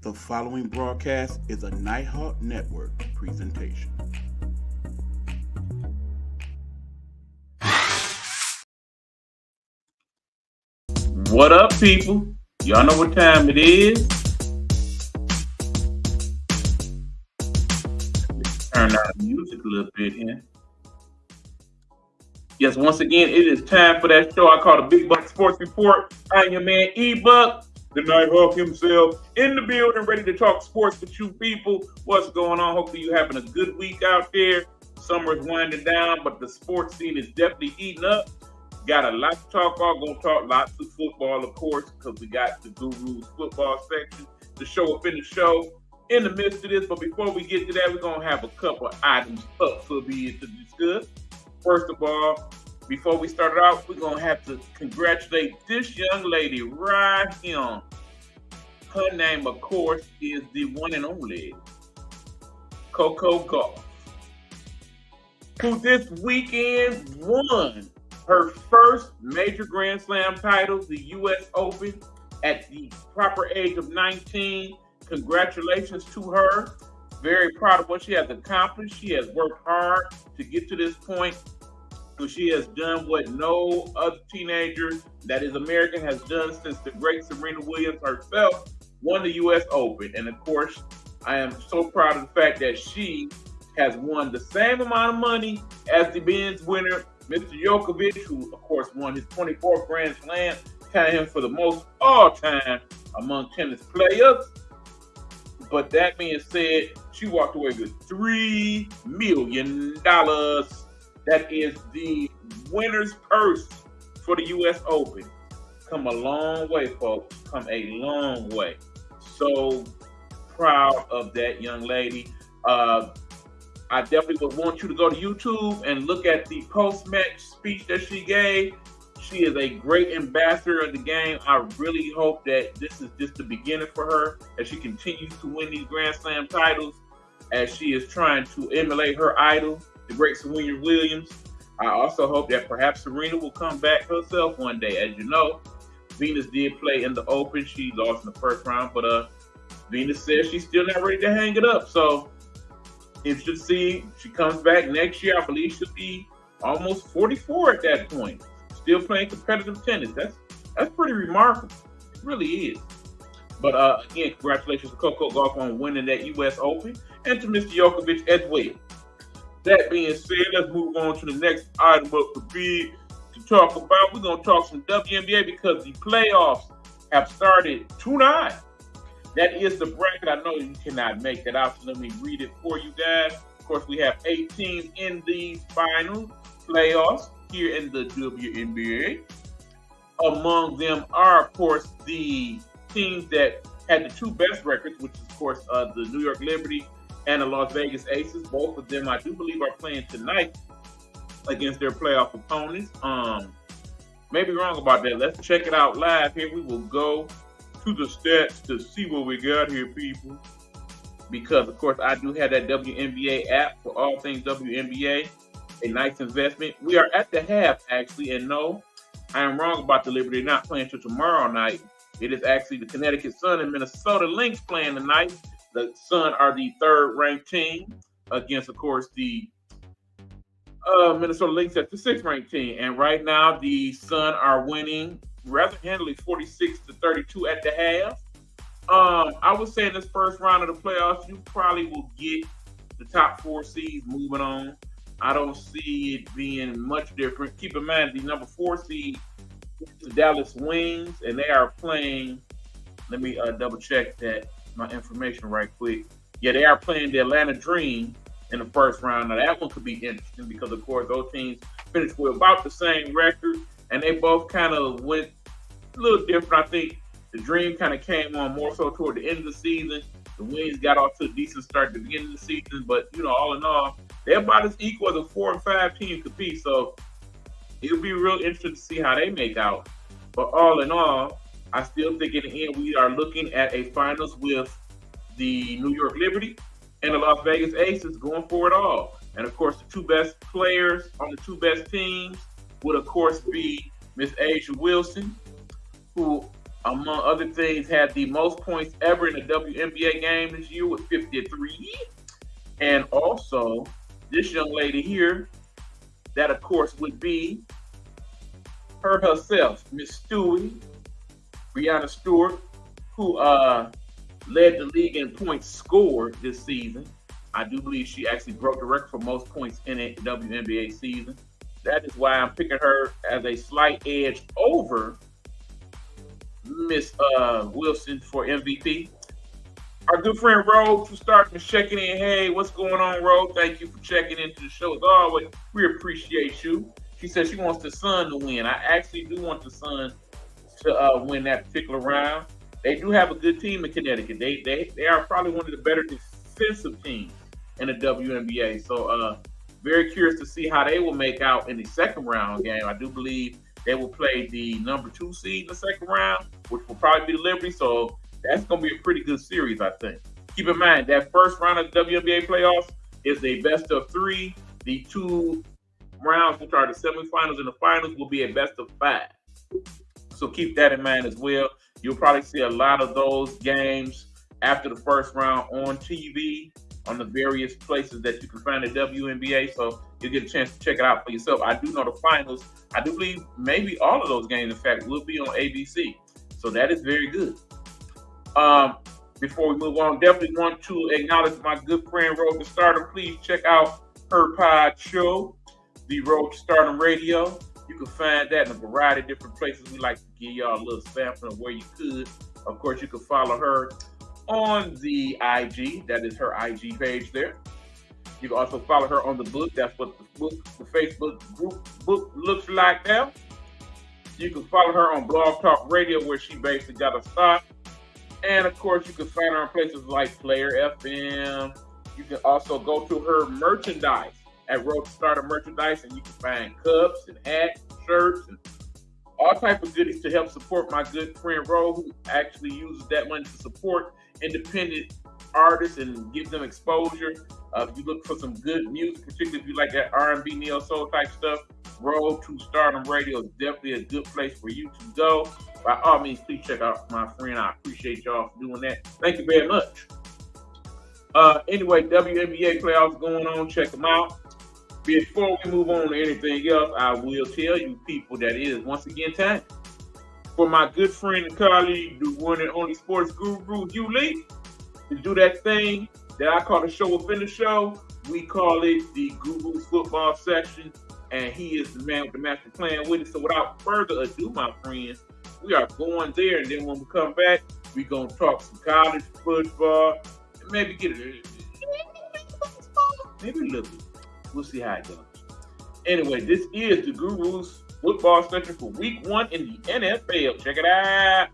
The following broadcast is a Nighthawk Network presentation. What up, people? Y'all know what time it is. Turn down the music a little bit here. Yes, once again, it is time for that show I call the Big Buck Sports Report. I'm your man, E-Buck, the Nighthawk himself, in the building, ready to talk sports with you people. What's going on? Hopefully you're having a good week out there. Summer is winding down, but the sports scene is definitely heating up. Got a lot to talk about. Gonna talk lots of football, of course, because we got the Guru's football section to show up in the show in the midst of this. But before we get to that, we're gonna have a couple items up for me to discuss. First of all, before we start it out, we're gonna have to congratulate this young lady right here. Her name, of course, is the one and only Coco Gauff, who this weekend won her first major Grand Slam title, the U.S. Open, at the proper age of 19. Congratulations to her. Very proud of what she has accomplished. She has worked hard to get to this point. So she has done what no other teenager that is American has done since the great Serena Williams herself won the U.S. Open. And of course, I am so proud of the fact that she has won the same amount of money as the men's winner, Mr. Djokovic, who, of course, won his 24th Grand Slam, counting him for the most all-time among tennis players. But that being said, she walked away with $3 million. That is the winner's purse for the U.S. Open. Come a long way, folks. Come a long way. So proud of that young lady. I definitely would want you to go to YouTube and look at the post-match speech that she gave. She is a great ambassador of the game. I really hope that this is just the beginning for her as she continues to win these Grand Slam titles, as she is trying to emulate her idol, the great Serena Williams. I also hope that perhaps Serena will come back herself one day. As you know, Venus did play in the Open. She lost in the first round, but Venus says she's still not ready to hang it up. So interested to see she comes back next year. I believe she'll be almost 44 at that point. Still playing competitive tennis. That's pretty remarkable. It really is. But again, congratulations to Coco Gauff on winning that U.S. Open, and to Mr. Djokovic as well. That being said, let's move on to the next item up for big to talk about. We're going to talk some WNBA because the playoffs have started tonight. That is the bracket. I know you cannot make that out, so let me read it for you guys. Of course, we have 8 teams in these final playoffs here in the WNBA. Among them are, of course, the teams that had the 2 best records, which is, of course, the New York Liberty and the Las Vegas Aces. Both of them, I do believe, are playing tonight against their playoff opponents. Maybe wrong about that. Let's check it out live here. We will go to the stats to see what we got here, people. Because, of course, I do have that WNBA app for all things WNBA. A nice investment. We are at the half, actually, and no, I am wrong about the Liberty. They're not playing till tomorrow night. It is actually the Connecticut Sun and Minnesota Lynx playing tonight. The Sun are the 3rd-ranked team against, of course, the Minnesota Lynx at the 6th-ranked team. And right now, the Sun are winning rather handily, 46-32 at the half. I would say in this first round of the playoffs, you probably will get the top 4 seeds moving on. I don't see it being much different. Keep in mind, the number 4 seed is the Dallas Wings, and they are playing. Let me double check my information right quick. Yeah, they are playing the Atlanta Dream in the first round. Now, that one could be interesting because, of course, those teams finished with about the same record, and they both kind of went a little different. I think the Dream kind of came on more so toward the end of the season. The Wings got off to a decent start at the beginning of the season, but, all in all, they're about as equal as a 4 and 5 team could be. So it'll be real interesting to see how they make out. But all in all, I still think in the end we are looking at a finals with the New York Liberty and the Las Vegas Aces going for it all. And of course, the 2 best players on the 2 best teams would of course be Miss Asia Wilson, who among other things, had the most points ever in a WNBA game this year with 53. And also, this young lady here, that of course would be her herself, Miss Stewie, Brianna Stewart, who led the league in points scored this season. I do believe she actually broke the record for most points in a WNBA season. That is why I'm picking her as a slight edge over Miss Wilson for MVP. Our good friend Ro, who started checking in. Hey, what's going on, Ro? Thank you for checking into the show as always. We appreciate you. She says she wants the Sun to win. I actually do want the Sun to win that particular round. They do have a good team in Connecticut. They are probably one of the better defensive teams in the WNBA. So very curious to see how they will make out in the second round game. I do believe they will play the number 2 seed in the second round, which will probably be the Liberty. So that's going to be a pretty good series, I think. Keep in mind, that first round of the WNBA playoffs is a best of 3. The 2 rounds, which are the semifinals and the finals, will be a best of 5. So keep that in mind as well. You'll probably see a lot of those games after the first round on TV on the various places that you can find the WNBA. So you'll get a chance to check it out for yourself. I do know the finals. I do believe maybe all of those games, in fact, will be on ABC. So that is very good. Before we move on, definitely want to acknowledge my good friend Road to Stardom. Please check out her pod show, The Road to Stardom Radio. You can find that in a variety of different places. We like to give y'all a little sample of where you could. Of course, you can follow her on the IG. That is her IG page there. You can also follow her on the book. That's what the Facebook group book looks like now. You can follow her on Blog Talk Radio, where she basically got a start. And of course, you can find her on places like Player FM. You can also go to her merchandise at Road to Stardom Merchandise, and you can find cups and hats, shirts, and all type of goodies to help support my good friend Ro, who actually uses that money to support independent artists and give them exposure. If you look for some good music, particularly if you like that R&B, neo soul type stuff, Road to Stardom Radio is definitely a good place for you to go. By all means, please check out my friend. I appreciate y'all for doing that. Thank you very much. Anyway, WNBA playoffs going on. Check them out. Before we move on to anything else, I will tell you people that it is once again time for my good friend and colleague, the one and only sports guru, Hugh Lee, to do that thing that I call the show within the show. We call it the Guru's football section, and he is the man with the master plan with it. So without further ado, my friends, we are going there, and then when we come back, we're going to talk some college football, and maybe get maybe a little bit. We'll see how it goes. Anyway, this is the Guru's football section for week 1 in the NFL. Check it out.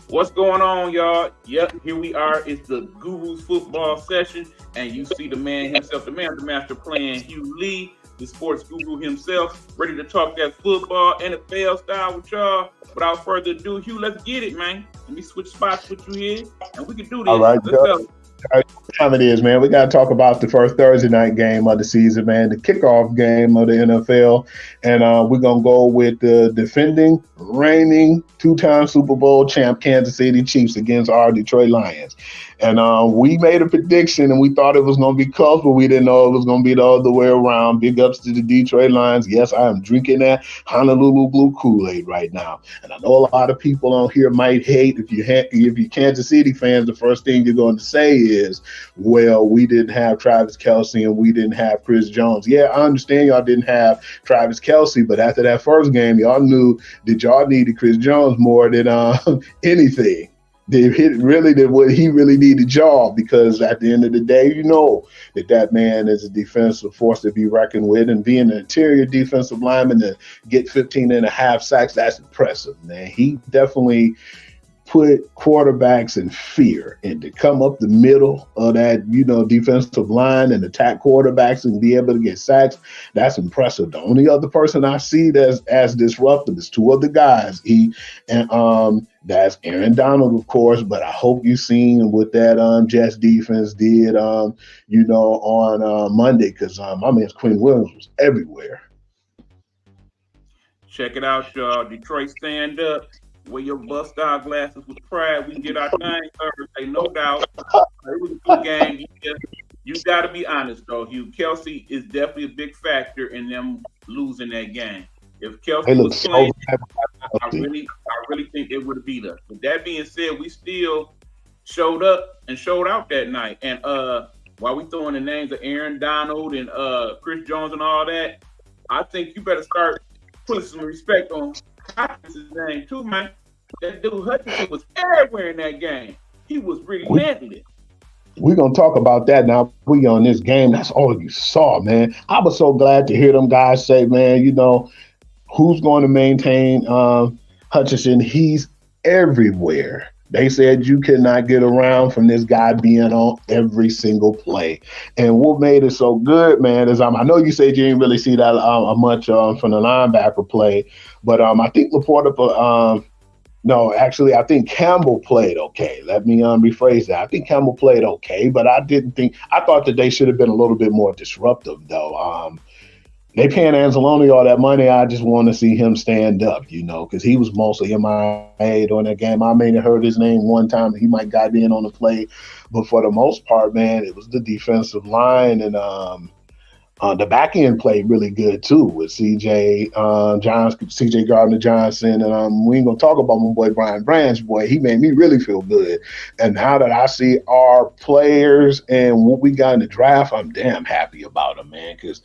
What's going on, y'all? Yep, here we are. It's the Guru's football session, and you see the man himself, the man, the master plan, Hugh Lee, the sports guru himself, ready to talk that football, NFL style with y'all. Without further ado, Hugh, let's get it, man. Let me switch spots with you here, and we can do this. All right, let's go. What time it is, man? We got to talk about the first Thursday night game of the season, man, the kickoff game of the NFL. And we're going to go with the defending, reigning, 2-time Super Bowl champ Kansas City Chiefs against our Detroit Lions. And we made a prediction, and we thought it was going to be close, but we didn't know it was going to be the other way around. Big ups to the Detroit Lions. Yes, I am drinking that Honolulu Blue Kool-Aid right now. And I know a lot of people on here might hate if you're Kansas City fans, the first thing you're going to say is, well, we didn't have Travis Kelce and we didn't have Chris Jones. Yeah, I understand y'all didn't have Travis Kelce, but after that first game, y'all knew that y'all needed Chris Jones more than anything. He really did what he really needed y'all, because at the end of the day, you know that man is a defensive force to be reckoned with, and being an interior defensive lineman to get 15 and a half sacks, that's impressive, man. He definitely put quarterbacks in fear, and to come up the middle of that, defensive line and attack quarterbacks and be able to get sacks, that's impressive. The only other person I see that's as disruptive is 2 other guys. That's Aaron Donald, of course, but I hope you've seen what that Jets defense did, on Monday, because my man Quinn Williams was everywhere. Check it out, y'all. Detroit stand up. Wear your bust style glasses with pride. We get our thing Thursday, no doubt. It was a good game. You got to be honest, though, Hugh. Kelsey is definitely a big factor in them losing that game. If Kelsey was playing, I really think they would have beat us. With that being said, we still showed up and showed out that night. And while we throwing the names of Aaron Donald and Chris Jones and all that, I think you better start putting some respect on Hutchinson's name too, man. That dude Hutchinson was everywhere in that game. He was relentless. We're going to talk about that now. We on this game. That's all you saw, man. I was so glad to hear them guys say, man, you know, who's going to maintain Hutchinson? He's everywhere. They said you cannot get around from this guy being on every single play. And what made it so good, man, is I know you said you didn't really see that much from the linebacker play, but I think Laporta no, actually, I think Campbell played okay. Let me rephrase that. I think Campbell played okay, but I thought that they should have been a little bit more disruptive, though. They paying Anzalone all that money. I just want to see him stand up, you know, because he was mostly MIA during that game. I may have heard his name one time. He might got in on the play, but for the most part, man, it was the defensive line and the back end played really good too with CJ Gardner Johnson, and we ain't gonna talk about my boy Brian Branch. Boy, he made me really feel good. And now that I see our players and what we got in the draft, I'm damn happy about them, man. Because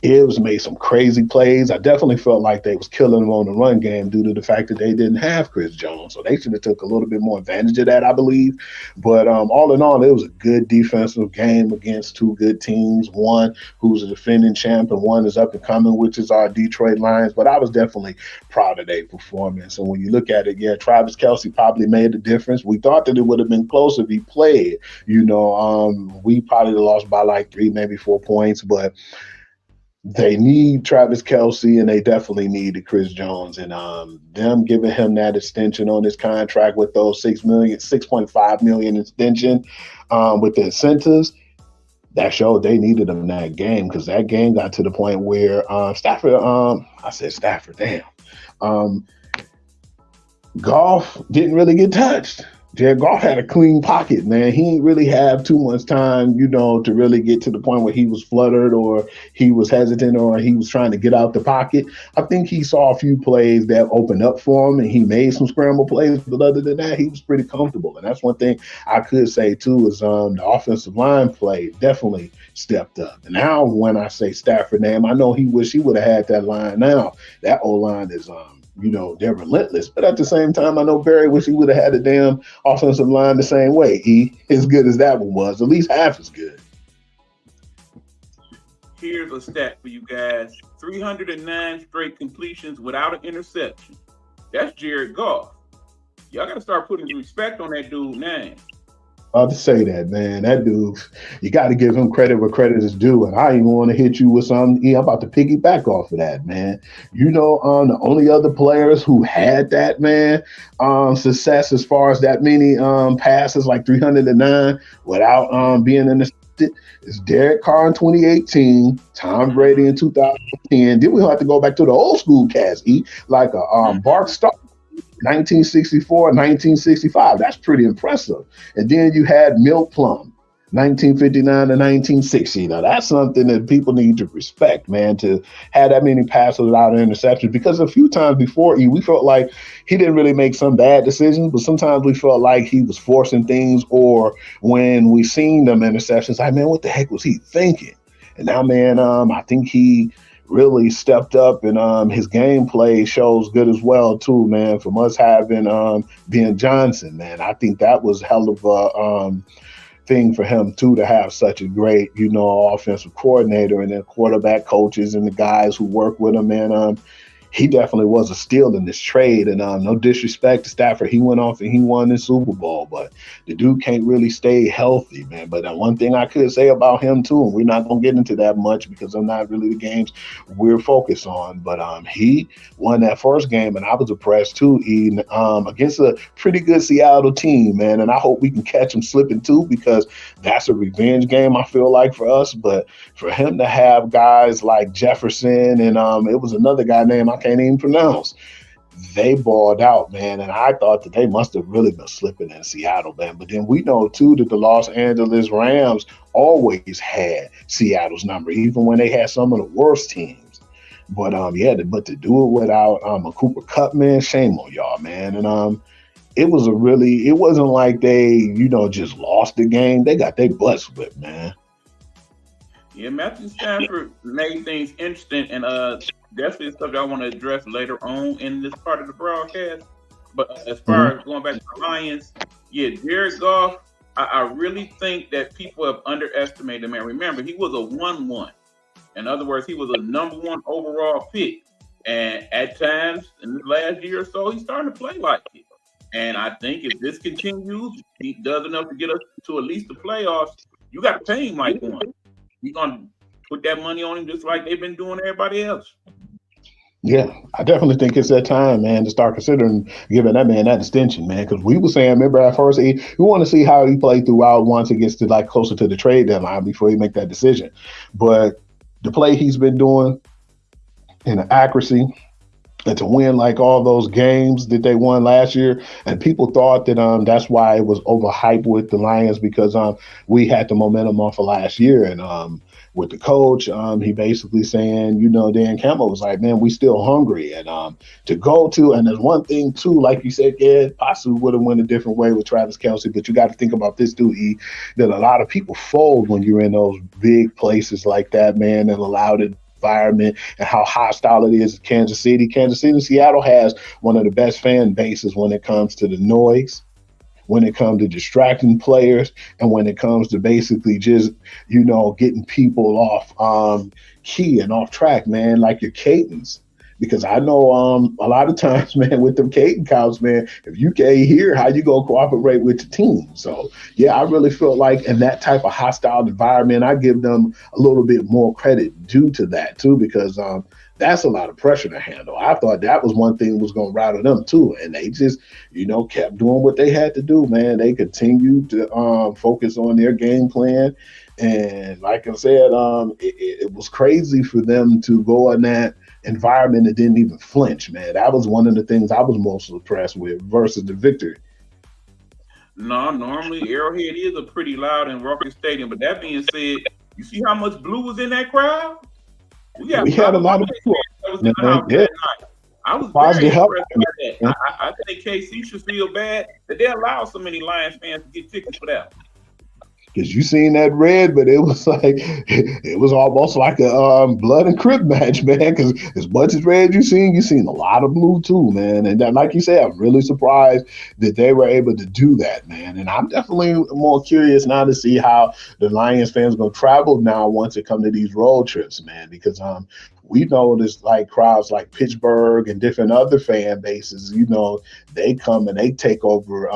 Gibbs made some crazy plays. I definitely felt like they was killing them on the run game due to the fact that they didn't have Chris Jones. So they should have took a little bit more advantage of that, I believe. But all in all, it was a good defensive game against two good teams. One who's a defending champ and one is up and coming, which is our Detroit Lions. But I was definitely proud of their performance. And when you look at it, yeah, Travis Kelce probably made a difference. We thought that it would have been close if he played. You know, we probably lost by like 3, maybe 4 points, but they need Travis Kelce, and they definitely needed Chris Jones. And them giving him that extension on his contract with those $6.5 million extension with the incentives, that showed they needed him in that game, because that game got to the point where Goff didn't really get touched. Jared Goff had a clean pocket, man. He didn't really have too much time, you know, to really get to the point where he was fluttered or he was hesitant or he was trying to get out the pocket. I think he saw a few plays that opened up for him and he made some scramble plays. But other than that, he was pretty comfortable. And that's one thing I could say, too, is the offensive line play definitely stepped up. And now when I say Stafford name, I know he wish he would have had that line now. That O-line is you know, they're relentless. But at the same time, I know Barry wish he would have had a damn offensive line the same way. As good as that one was, at least half as good. Here's a stat for you guys. 309 straight completions without an interception. That's Jared Goff. Y'all got to start putting respect on that dude's name. To say that, man, that dude, you got to give him credit where credit is due. And I even want to hit you with something. I'm about to piggyback off of that, man. You know, the only other players who had that, man, success as far as that many passes, like 309, without being intercepted, is Derek Carr in 2018, Tom Brady in 2010. Then we have to go back to the old school cast, like a Bart Starr. 1964, 1965. That's pretty impressive. And then you had Milt Plum, 1959 to 1960. Now, that's something that people need to respect, man, to have that many passes without an interception. Because a few times before, we felt like he didn't really make some bad decisions, but sometimes we felt like he was forcing things, or when we seen them interceptions, like, man, what the heck was he thinking? And now, man, I think he really stepped up, and his gameplay shows good as well too, man. From us having Ben Johnson, man, I think that was hell of a thing for him too, to have such a great, you know, offensive coordinator and then quarterback coaches and the guys who work with him, man. He definitely was a steal in this trade, and no disrespect to Stafford, he went off and he won the Super Bowl, but the dude can't really stay healthy, man. But one thing I could say about him too, and we're not gonna get into that much because I'm not really the games we're focused on, but he won that first game, and I was impressed too, against a pretty good Seattle team, man. And I hope we can catch him slipping too, because that's a revenge game, I feel like, for us. But for him to have guys like Jefferson and it was another guy named I can't even pronounce. they balled out, man. And I thought that they must have really been slipping in Seattle, man. But then we know too that the Los Angeles Rams always had Seattle's number, even when they had some of the worst teams. But but to do it without a Cooper Kupp, man, shame on y'all, man. And it wasn't like they, just lost the game. They got their butts whipped, man. Yeah, Matthew Stafford made things interesting, and definitely stuff that I want to address later on in this part of the broadcast. But as far as going back to the Lions, yeah, Jared Goff, I really think that people have underestimated him. And remember, he was a 1-1. In other words, he was a number 1 overall pick. And at times in the last year or so, he's starting to play like it. And I think if this continues, he does enough to get us to at least the playoffs, you got to pay him like one. You're going to put that money on him just like they've been doing everybody else. Yeah, I definitely think it's that time, man, to start considering giving that man that extension, man. Because we were saying, remember at first, we want to see how he played throughout once it gets to like closer to the trade deadline before he make that decision. But the play he's been doing and the accuracy, and to win like all those games that they won last year, and people thought that that's why it was overhyped with the Lions because we had the momentum off of last year, and with the coach, he basically saying, Dan Campbell was like, man, we still hungry, and to go to, and there's one thing too, like you said, yeah, possibly would have went a different way with Travis Kelce, but you got to think about this too, that a lot of people fold when you're in those big places like that, man, and allowed it. Environment and how hostile it is in Kansas City. Kansas City and Seattle has one of the best fan bases when it comes to the noise, when it comes to distracting players, and when it comes to basically just, getting people off key and off track, man, like your cadence. Because I know a lot of times, man, with them cadence counts, man, if you can't hear, how you gonna cooperate with your team? So yeah, I really feel like in that type of hostile environment, I give them a little bit more credit due to that too, because that's a lot of pressure to handle. I thought that was one thing that was gonna rattle them too, and they just, kept doing what they had to do, man. They continued to focus on their game plan. And like I said, it was crazy for them to go on that environment that didn't even flinch, man. That was one of the things I was most impressed with versus the victory. No, normally Arrowhead is a pretty loud and raucous stadium, but that being said, you see how much blue was in that crowd? We had a lot of people that was in the house that night. I was very impressed by that. I think KC should feel bad that they allowed so many Lions fans to get tickets for that. Because you seen that red, but it was like it was almost like a blood and crip match, man. Because as much as red you seen a lot of blue too, man. And that, like you said, I'm really surprised that they were able to do that, man. And I'm definitely more curious now to see how the Lions fans gonna travel now once it comes to these road trips, man. Because we know there's like crowds like Pittsburgh and different other fan bases. They come and they take over.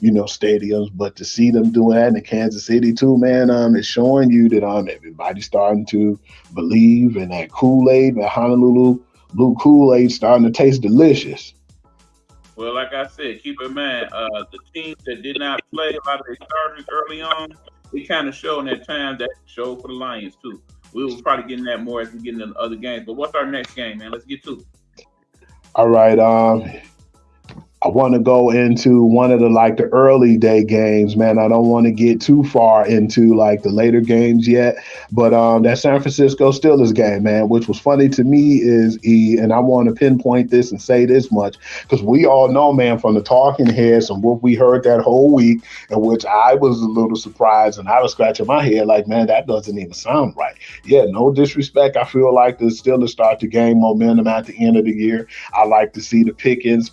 Stadiums, but to see them doing that in Kansas City too, man, it's showing you that everybody's starting to believe in that Kool-Aid, that Honolulu blue Kool-Aid starting to taste delicious. Well, like I said, keep in mind, the teams that did not play a lot of their starters early on, it kind of showed in that time that showed for the Lions too. We will probably get in that more as we get into other games. But what's our next game, man? Let's get to it. All right. I want to go into one of the early day games, man. I don't want to get too far into the later games yet, but that San Francisco Steelers game, man, which was funny to me is and I want to pinpoint this and say this much because we all know, man, from the talking heads and what we heard that whole week, in which I was a little surprised and I was scratching my head like, man, that doesn't even sound right. Yeah, no disrespect. I feel like the Steelers start to gain momentum at the end of the year. I like to see the picking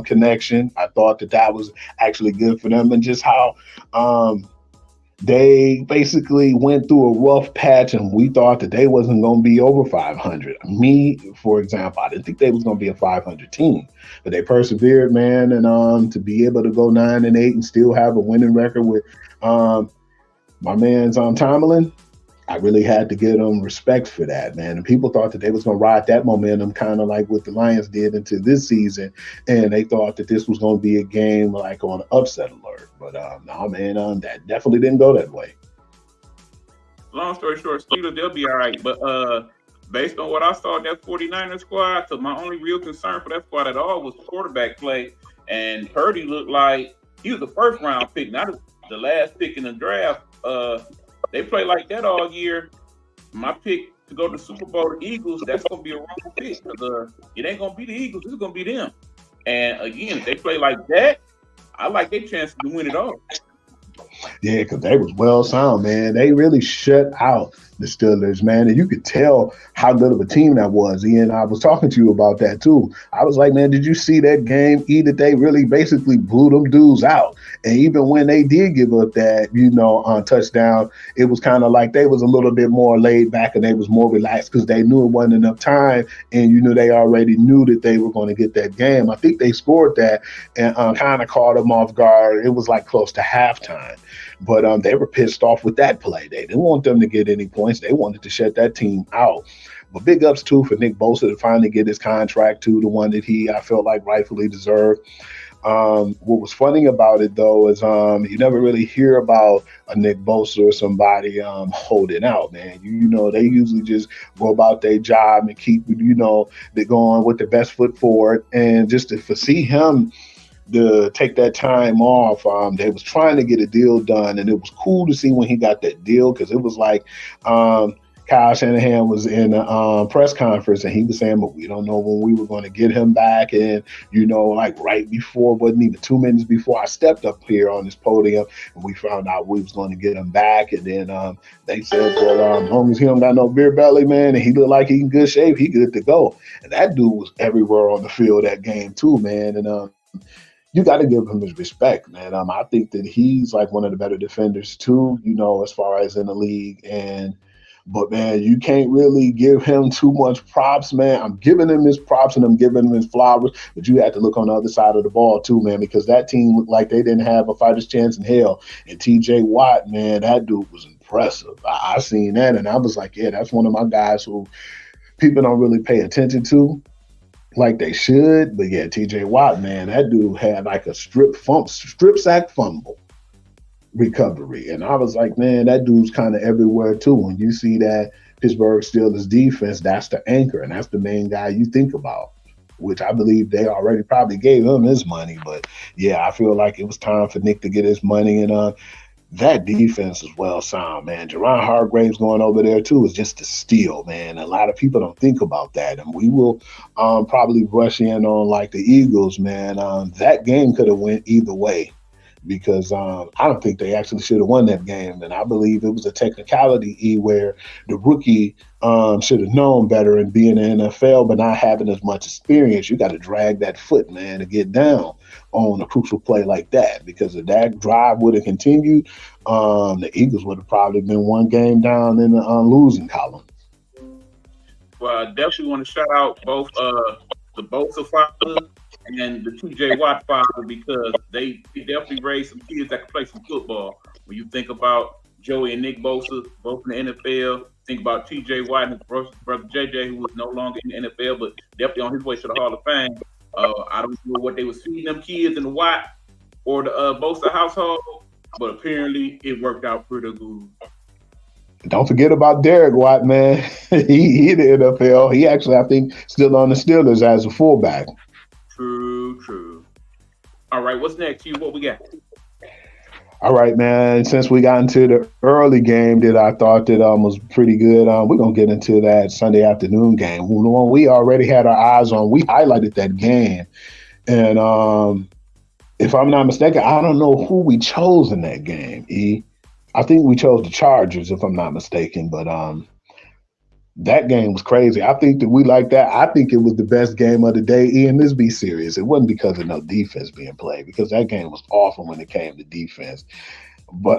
connection. I thought that was actually good for them, and just how they basically went through a rough patch, and we thought that they wasn't going to be over 500. Me, for example, I didn't think they was going to be a 500 team, but they persevered, man, and to be able to go 9-8 and still have a winning record with my man's Tomlin, I really had to give them respect for that, man. And people thought that they was going to ride that momentum kind of like what the Lions did into this season. And they thought that this was going to be a game on upset alert. But no, man, that definitely didn't go that way. Long story short, Steelers, they'll be all right. But based on what I saw in that 49ers squad, so my only real concern for that squad at all was quarterback play. And Purdy looked like he was the first round pick, not the last pick in the draft. They play like that all year. My pick to go to the Super Bowl, the Eagles, that's going to be a wrong pick because it ain't going to be the Eagles. It's going to be them. And again, if they play like that, I like their chance to win it all. Yeah, because they was well sound, man. They really shut out the Steelers, man. And you could tell how good of a team that was. Ian, I was talking to you about that too. I was like, man, did you see that game? That they really basically blew them dudes out. And even when they did give up that, on touchdown, it was kind of like they was a little bit more laid back and they was more relaxed because they knew it wasn't enough time. And, they already knew that they were going to get that game. I think they scored that and kind of caught them off guard. It was like close to halftime. But they were pissed off with that play. They didn't want them to get any points. They wanted to shut that team out. But big ups, too, for Nick Bosa to finally get his contract, too, the one that I felt like rightfully deserved. What was funny about it, though, is you never really hear about a Nick Bosa or somebody holding out, man. They usually just go about their job and keep, they're going with the best foot forward. And just to see him to take that time off, they was trying to get a deal done, and it was cool to see when he got that deal because it was like Kyle Shanahan was in a press conference and he was saying, but we don't know when we were going to get him back. And, like right before, wasn't even 2 minutes before I stepped up here on this podium and we found out we was going to get him back. And then they said, well, as long as he don't got no beer belly, man, and he looked like he in good shape, he good to go. And that dude was everywhere on the field that game too, man. And you got to give him his respect, man. I think that he's like one of the better defenders too, as far as in the league. But man, you can't really give him too much props, man. I'm giving him his props and I'm giving him his flowers, but you have to look on the other side of the ball too, man, because that team looked like they didn't have a fighter's chance in hell. And TJ Watt, man, that dude was impressive. I seen that and I was like, yeah, that's one of my guys who people don't really pay attention to like they should. But yeah, TJ Watt, man, that dude had like a strip sack fumble recovery. And I was like, man, that dude's kind of everywhere too. When you see that Pittsburgh Steelers defense, that's the anchor and that's the main guy you think about, which I believe they already probably gave him his money. But yeah, I feel like it was time for Nick to get his money. And that defense is well sound, man. Jerron Hargraves going over there too is just a steal, man. A lot of people don't think about that. And we will probably rush in on like the Eagles, man. That game could have went either way. Because I don't think they actually should have won that game. And I believe it was a technicality where the rookie should have known better and being in the NFL, but not having as much experience. You got to drag that foot, man, to get down on a crucial play like that. Because if that drive would have continued, the Eagles would have probably been one game down in the losing column. Well, I definitely want to shout out both the Bosa father and the TJ Watt father because they definitely raised some kids that can play some football. When you think about Joey and Nick Bosa, both in the NFL, think about TJ Watt and his brother JJ, who was no longer in the NFL, but definitely on his way to the Hall of Fame. I don't know what they was feeding them kids in the Watt or the Bosa household, but apparently it worked out pretty good. Don't forget about Derek Watt, man. he in the NFL. He actually, I think, still on the Steelers as a fullback. True. All right, what's next? What we got? All right, man. Since we got into the early game that I thought that was pretty good, we're going to get into that Sunday afternoon game. One we already had our eyes on. We highlighted that game. And if I'm not mistaken, I don't know who we chose in that game, I think we chose the Chargers, if I'm not mistaken. But that game was crazy. I think that we like that. I think it was the best game of the day. Ian, let's be serious. It wasn't because of no defense being played, because that game was awful when it came to defense. But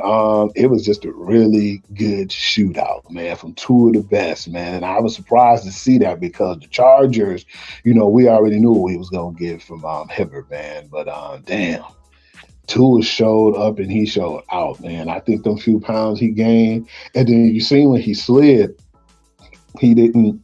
it was just a really good shootout, man, from two of the best, man. And I was surprised to see that because the Chargers, we already knew what he was going to get from Hibbert, man. But damn. Tua showed up and he showed out, man. I think them few pounds he gained. And then you see when he slid, he didn't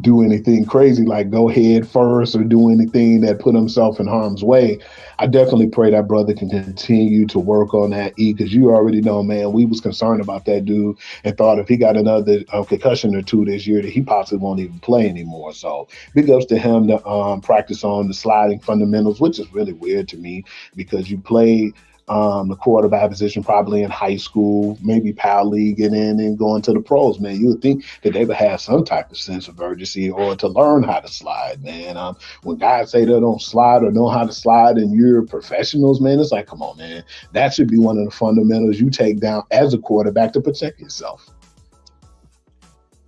do anything crazy like go head first or do anything that put himself in harm's way. I definitely pray that brother can continue to work on that, because you already know, man, we was concerned about that dude and thought if he got another concussion or two this year that he possibly won't even play anymore. So big ups to him to practice on the sliding fundamentals, which is really weird to me because you played the quarterback position probably in high school, maybe PAL league, and then going to the pros, man. You would think that they would have some type of sense of urgency or to learn how to slide, man. When guys say they don't slide or know how to slide and you're professionals, man, it's like, come on, man. That should be one of the fundamentals you take down as a quarterback to protect yourself.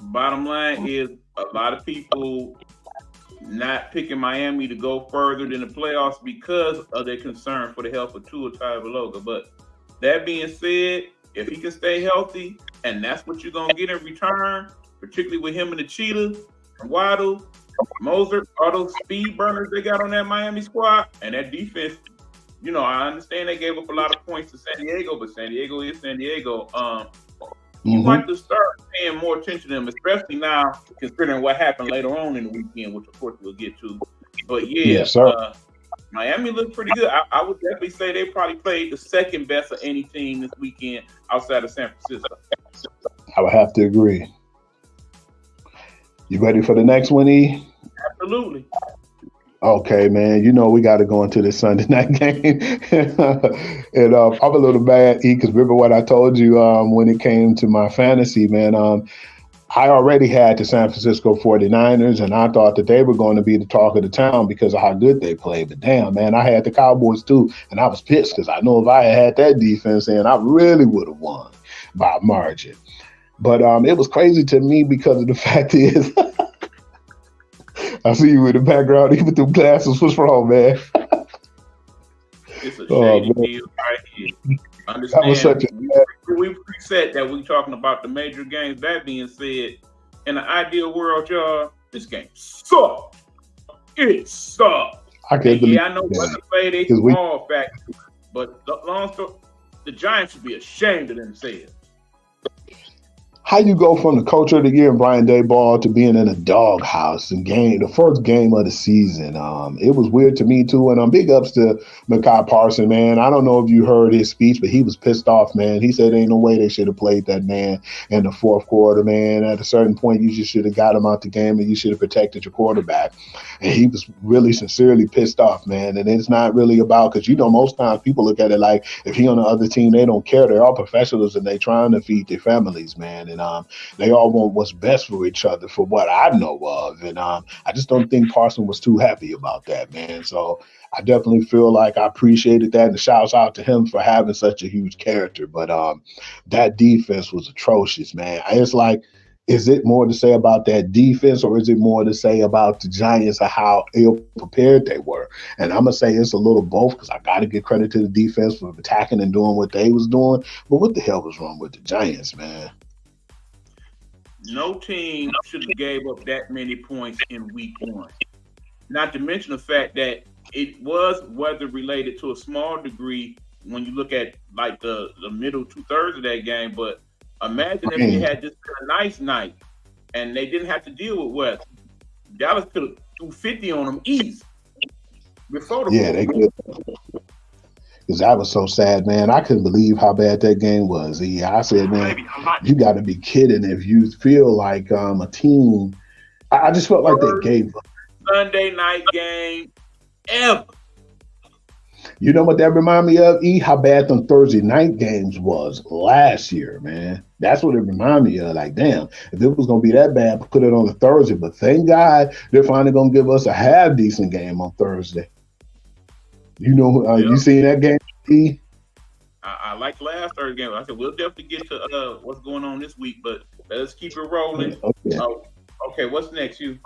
Bottom line is a lot of people not picking Miami to go further than the playoffs because of their concern for the health of Tua Tagovailoa. But that being said, if he can stay healthy, and that's what you're going to get in return, particularly with him and the Cheetah, and Waddle, Moser, all those speed burners they got on that Miami squad, and that defense, I understand they gave up a lot of points to San Diego, but San Diego is San Diego. You want to start paying more attention to them, especially now, considering what happened later on in the weekend, which of course we'll get to. But yes, Miami looked pretty good. I would definitely say they probably played the second best of any team this weekend outside of San Francisco. I would have to agree. You ready for the next one, E? Absolutely. Okay, man. We got to go into this Sunday night game. And I'm a little mad, E, because remember what I told you when it came to my fantasy, man. I already had the San Francisco 49ers, and I thought that they were going to be the talk of the town because of how good they played. But damn, man, I had the Cowboys too, and I was pissed because I know if I had that defense in, I really would have won by margin. But it was crazy to me because of the fact is – I see you in the background, even through glasses. What's wrong, man? It's a shady deal right here. Understand, we preset that we're talking about the major games. That being said, in the ideal world, y'all, this game sucked. It sucked. I can't believe I know weather played a small factor, but the Giants should be ashamed of themselves. How you go from the coach of the year and Brian Daboll to being in a doghouse and the first game of the season? It was weird to me too. And big ups to Mekhi Parsons, man. I don't know if you heard his speech, but he was pissed off, man. He said ain't no way they should have played that man in the fourth quarter, man. At a certain point, you just should have got him out the game and you should have protected your quarterback. And he was really sincerely pissed off, man. And it's not really about, because most times people look at it like if he on the other team, they don't care. They're all professionals and they trying to feed their families, man. And they all want what's best for each other, for what I know of. And I just don't think Parson was too happy about that, man. So I definitely feel like I appreciated that, and shouts out to him for having such a huge character. But that defense was atrocious, man. It's like, is it more to say about that defense, or is it more to say about the Giants and how ill-prepared they were? And I'm going to say it's a little both, because I got to give credit to the defense for attacking and doing what they was doing. But what the hell was wrong with the Giants, man? No team should have gave up that many points in week one. Not to mention the fact that it was weather related to a small degree when you look at like the middle 2/3 of that game. But imagine if they had just a nice night and they didn't have to deal with weather. Dallas could have threw 50 on them easy before the they could. Because I was so sad, man. I couldn't believe how bad that game was. I said, man, you got to be kidding if you feel like a team. I just felt like they gave up. Sunday night game ever. You know what that reminded me of, E? How bad them Thursday night games was last year, man. That's what it reminded me of. Like, damn, if it was going to be that bad, put it on a Thursday. But thank God they're finally going to give us a half-decent game on Thursday. You seen that game, E? I like last Thursday game. I said we'll definitely get to what's going on this week, but let's keep it rolling. Okay. Okay, what's next, you?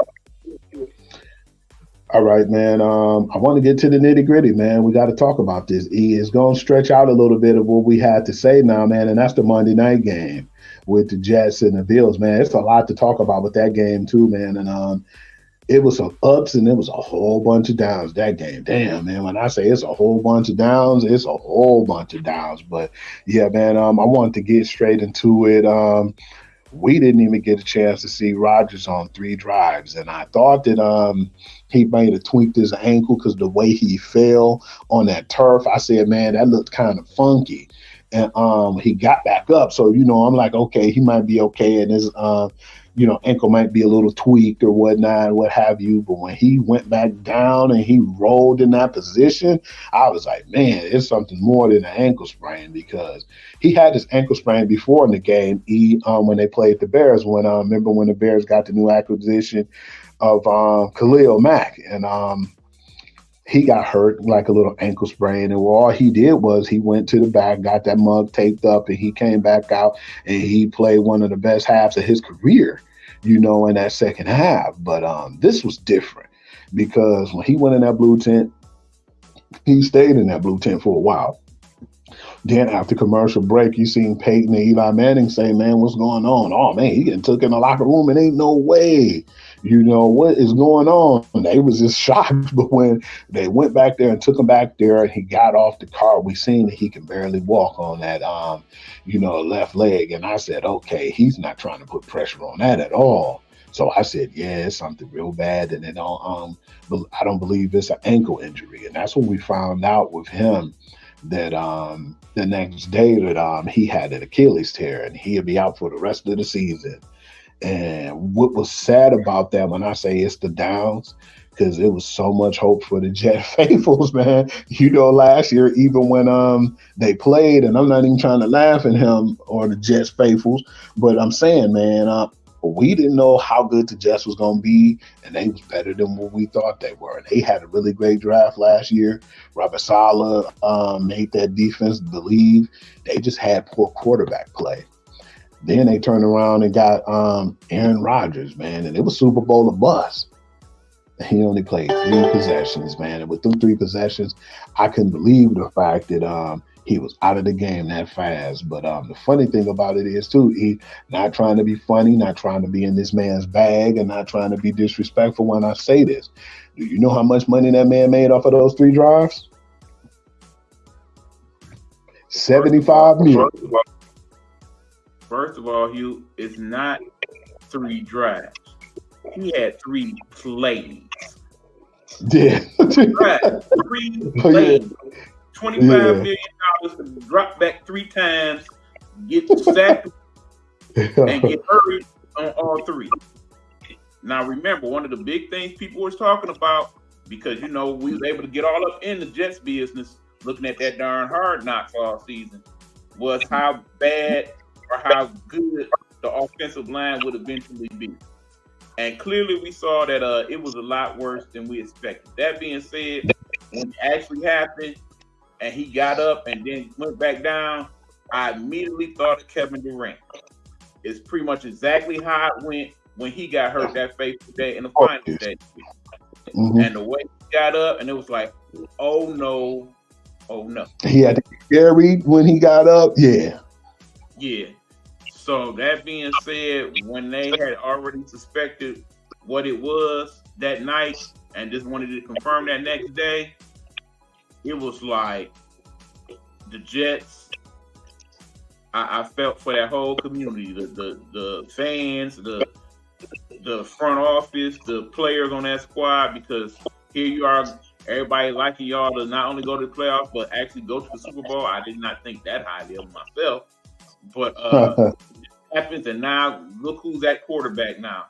All right, man. I want to get to the nitty-gritty, man. We got to talk about this. E is going to stretch out a little bit of what we had to say now, man, and that's the Monday night game with the Jets and the Bills, man. It's a lot to talk about with that game too, man. And it was some ups and it was a whole bunch of downs that game. Damn, man, when I say it's a whole bunch of downs, it's a whole bunch of downs. But, yeah, man, I wanted to get straight into it. we didn't even get a chance to see Rodgers on 3 drives. And I thought that he might have tweaked his ankle because the way he fell on that turf, I said, man, that looked kind of funky. And he got back up. So, I'm like, okay, he might be okay. And his ankle might be a little tweaked or whatnot, what have you. But when he went back down and he rolled in that position, I was like, man, it's something more than an ankle sprain, because he had this ankle sprain before in the game. When they played the Bears, remember when the Bears got the new acquisition of Khalil Mack, and he got hurt like a little ankle sprain, and all he did was he went to the back, got that mug taped up, and he came back out and he played one of the best halves of his career, in that second half. But this was different, because when he went in that blue tent, he stayed in that blue tent for a while. Then after commercial break, you seen Peyton and Eli Manning say, man, what's going on? Oh, man, he getting took in the locker room and ain't no way. What is going on? And they was just shocked. But when they went back there and took him back there and he got off the car, we seen that he can barely walk on that, left leg. And I said, okay, he's not trying to put pressure on that at all. So I said, yeah, it's something real bad. And I don't believe it's an ankle injury. And that's when we found out with him that the next day that he had an Achilles tear and he'll be out for the rest of the season. And what was sad about that, when I say it's the downs, because it was so much hope for the Jet faithfuls, man. Last year, even when they played, and I'm not even trying to laugh at him or the Jets faithfuls, but I'm saying, man, we didn't know how good the Jets was going to be, and they was better than what we thought they were. And they had a really great draft last year. Robert Saleh made that defense believe. They just had poor quarterback play. Then they turned around and got Aaron Rodgers, man, and it was Super Bowl or bust. He only played 3 possessions, man. And with them 3 possessions, I couldn't believe the fact that he was out of the game that fast. But the funny thing about it is, too, he not trying to be funny, not trying to be in this man's bag, and not trying to be disrespectful when I say this. Do you know how much money that man made off of those 3 drives? $75 million. First of all, Hugh, it's not 3 drives. He had 3 plays. Yeah. 3 plays. $25 million to drop back 3 times, get sacked, and get hurt on all 3. Now, remember, one of the big things people was talking about, because, we was able to get all up in the Jets business looking at that darn Hard Knocks all season, was how bad or how good the offensive line would eventually be. And clearly we saw that it was a lot worse than we expected. That being said, when it actually happened and he got up and then went back down, I immediately thought of Kevin Durant. It's pretty much exactly how it went when he got hurt that fateful day in the finals that year. Mm-hmm. And the way he got up, and it was like, oh no. He had to get carried when he got up. Yeah. So that being said, when they had already suspected what it was that night and just wanted to confirm that next day, it was like the Jets. I felt for that whole community, the fans, the front office, the players on that squad, because here you are, everybody liking y'all to not only go to the playoffs but actually go to the Super Bowl. I did not think that highly of myself, but it happens, and now look who's at quarterback now.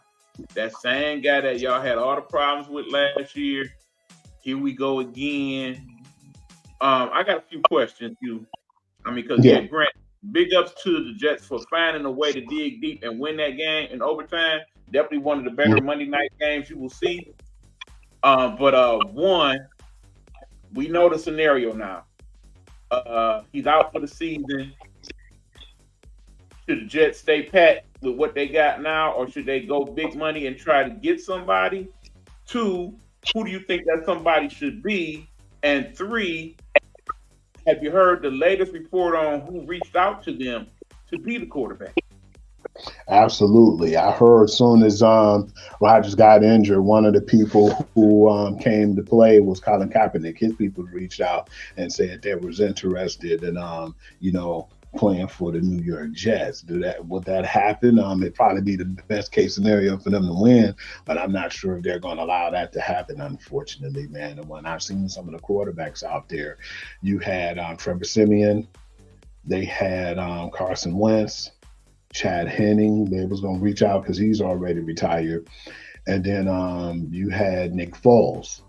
That same guy that y'all had all the problems with last year. Here we go again. I got a few questions, because Grant, big ups to the Jets for finding a way to dig deep and win that game in overtime. Definitely one of the better Monday night games you will see. But one, we know the scenario now. He's out for the season. Should the Jets stay pat with what they got now, or should they go big money and try to get somebody? 2, who do you think that somebody should be? And 3, have you heard the latest report on who reached out to them to be the quarterback? Absolutely. I heard as soon as Rodgers got injured, one of the people who came to play was Colin Kaepernick. His people reached out and said they was interested in, playing for the New York Jets. Would that happen? It'd probably be the best case scenario for them to win, but I'm not sure if they're going to allow that to happen, unfortunately, man. And when I've seen some of the quarterbacks out there, you had Trevor Siemian, they had Carson Wentz, Chad Henning. They was going to reach out because he's already retired. And then you had Nick Foles.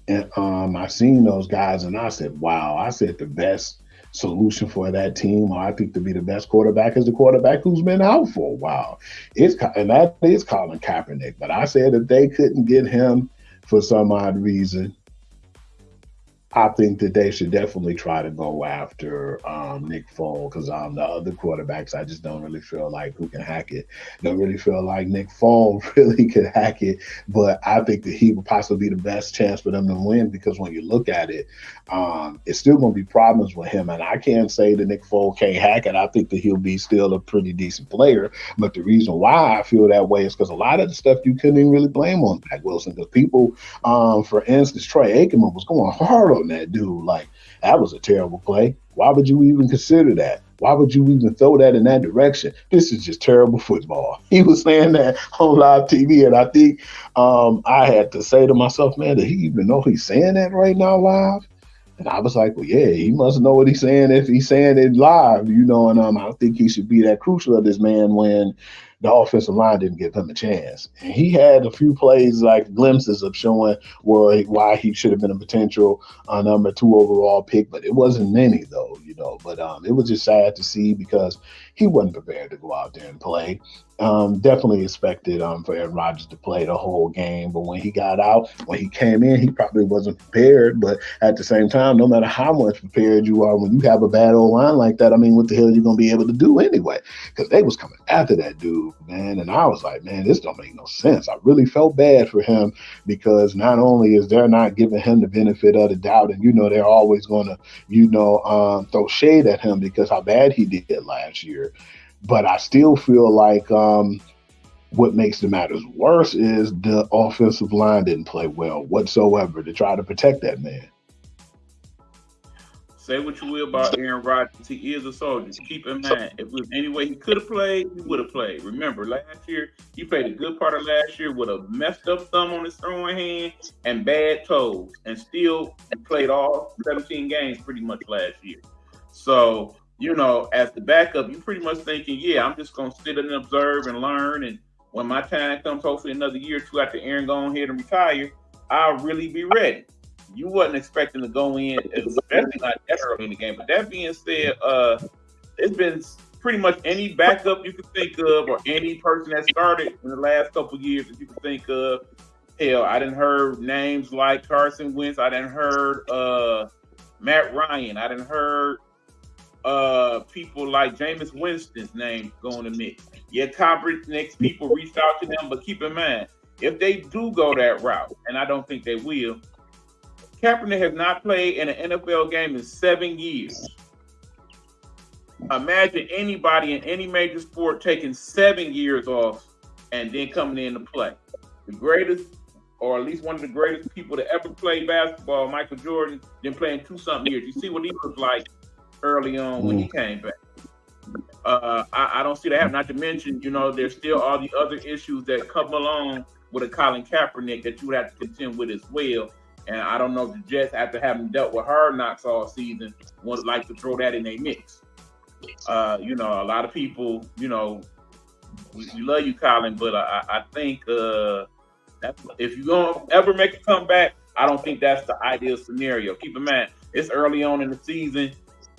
And I seen those guys and I said, wow, I said the best solution for that team, or I think to be the best quarterback is the quarterback who's been out for a while. And that is Colin Kaepernick. But I said if they couldn't get him for some odd reason, I think that they should definitely try to go after Nick Foles, because the other quarterbacks, I just don't really feel like who can hack it. Don't really feel like Nick Foles really could hack it, but I think that he would possibly be the best chance for them to win, because when you look at it, it's still going to be problems with him. And I can't say that Nick Foles can't hack it. I think that he'll be still a pretty decent player. But the reason why I feel that way is because a lot of the stuff you couldn't even really blame on Zach Wilson, because people, for instance, Troy Aikman was going hard on that dude. Like, that was a terrible play. Why would you even consider that? Why would you even throw that in that direction? This is just terrible football. He was saying that on live TV, and I think I had to say to myself, man, did he even know he's saying that right now live? And I was like, well, yeah, he must know what he's saying if he's saying it live, you know. And I don't think he should be that crucial of this man when the offensive line didn't give him a chance. And he had a few plays, like glimpses of showing why he should have been a potential number 2 overall pick, but it wasn't many though, you know. But it was just sad to see because he wasn't prepared to go out there and play. Definitely expected for Aaron Rodgers to play the whole game, but when he got out, when he came in, he probably wasn't prepared. But at the same time, no matter how much prepared you are, when you have a bad old line like that, I mean, what the hell are you going to be able to do anyway? Because they was coming after that dude, man, and I was like, man, this don't make no sense. I really felt bad for him, because not only is they're not giving him the benefit of the doubt, and, you know, they're always going to, you know, throw shade at him because how bad he did last year. But I still feel like what makes the matters worse is the offensive line didn't play well whatsoever to try to protect that man. Say what you will about Aaron Rodgers, he is a soldier. Keep in mind, if there was any way he could have played, he would have played. Remember, last year, he played a good part of last year with a messed up thumb on his throwing hand and bad toes, and still played all 17 games pretty much last year. So, you know, as the backup, you're pretty much thinking, yeah, I'm just going to sit and observe and learn. And when my time comes, hopefully another year or two after Aaron go ahead and retire, I'll really be ready. You wasn't expecting to go in, especially not that early in the game. But that being said, it's been pretty much any backup you could think of, or any person that started in the last couple of years that you could think of. Hell, I didn't heard names like Carson Wentz. I didn't heard Matt Ryan. I didn't heard people like Jameis Winston's name going to mix. Yeah, Kaepernick's people reached out to them, but keep in mind, if they do go that route, and I don't think they will, Kaepernick has not played in an NFL game in 7 years. Imagine anybody in any major sport taking 7 years off and then coming in to play. The greatest, or at least one of the greatest people to ever play basketball, Michael Jordan, then playing 2-something years. You see what he was like early on when he came back. I don't see that happen. Not to mention, you know, there's still all the other issues that come along with a Colin Kaepernick that you would have to contend with as well. And I don't know if the Jets, after having dealt with hard knocks all season, would like to throw that in their mix. You know, a lot of people, you know, we love you, Colin, but I think that if you're going to ever make a comeback, I don't think that's the ideal scenario. Keep in mind, it's early on in the season.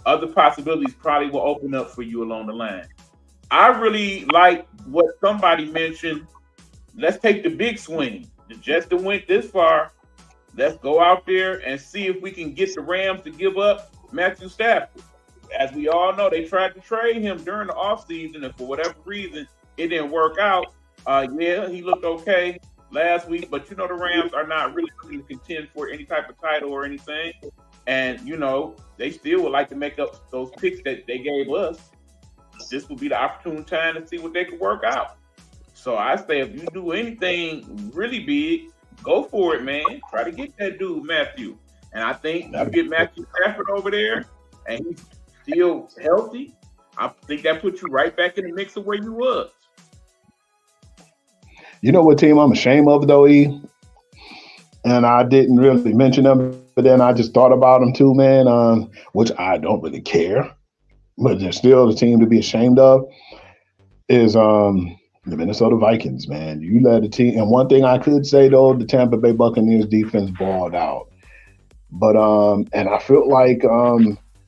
Other possibilities probably will open up for you along the line. I really like what somebody mentioned. Let's take the big swing. The Jets that went this far, let's go out there and see if we can get the Rams to give up Matthew Stafford. As we all know, they tried to trade him during the offseason, and for whatever reason, it didn't work out. Yeah, he looked okay last week, but you know the Rams are not really looking to contend for any type of title or anything. And, you know, they still would like to make up those picks that they gave us. This would be the opportune time to see what they could work out. So I say if you do anything really big, go for it, man. Try to get that dude, Matthew. And I think you get Matthew Stafford over there, and still healthy, I think that puts you right back in the mix of where you was. You know what team I'm ashamed of, though, E? And I didn't really mention them, but then I just thought about them too, man, which I don't really care. But they're still the team to be ashamed of is the Minnesota Vikings, man. You led the team. And one thing I could say, though, the Tampa Bay Buccaneers defense balled out. But and I feel like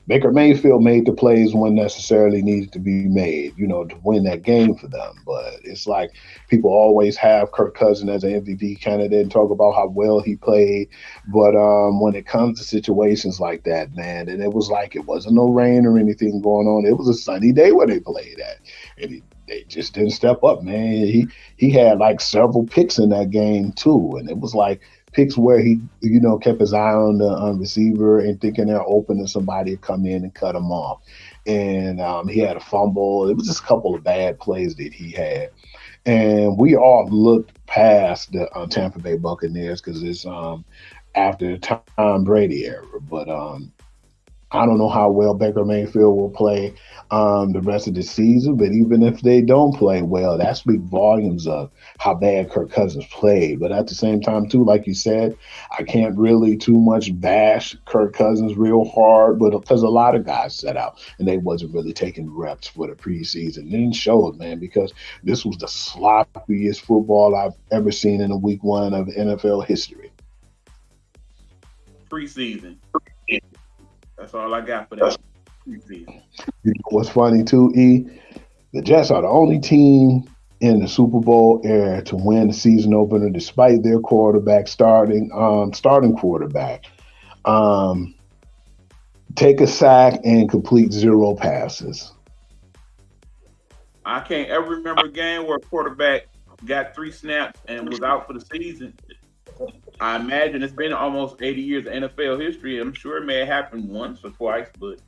Baker Mayfield made the plays when necessarily needed to be made, to win that game for them. But it's like people always have Kirk Cousins as an MVP candidate and talk about how well he played. But when it comes to situations like that, man, and it was like it wasn't no rain or anything going on. It was a sunny day where they played at. And they just didn't step up, man. He had like several picks in that game too. And it was like picks where he, kept his eye on the receiver and thinking they're open and somebody would come in and cut him off. And he had a fumble. It was just a couple of bad plays that he had. And we all looked past the Tampa Bay Buccaneers because it's after the Tom Brady era. But I don't know how well Baker Mayfield will play the rest of the season, but even if they don't play well, that speaks volumes of how bad Kirk Cousins played. But at the same time, too, like you said, I can't really too much bash Kirk Cousins real hard, but because a lot of guys set out and they wasn't really taking reps for the preseason. It didn't show it, man, because this was the sloppiest football I've ever seen in a week one of NFL history. Preseason. That's all I got for that. You know what's funny too, E? The Jets are the only team in the Super Bowl era to win the season opener, despite their quarterback starting quarterback take a sack and complete 0 passes. I can't ever remember a game where a quarterback got 3 snaps and was out for the season. I imagine it's been almost 80 years of NFL history. I'm sure it may have happened once or twice, but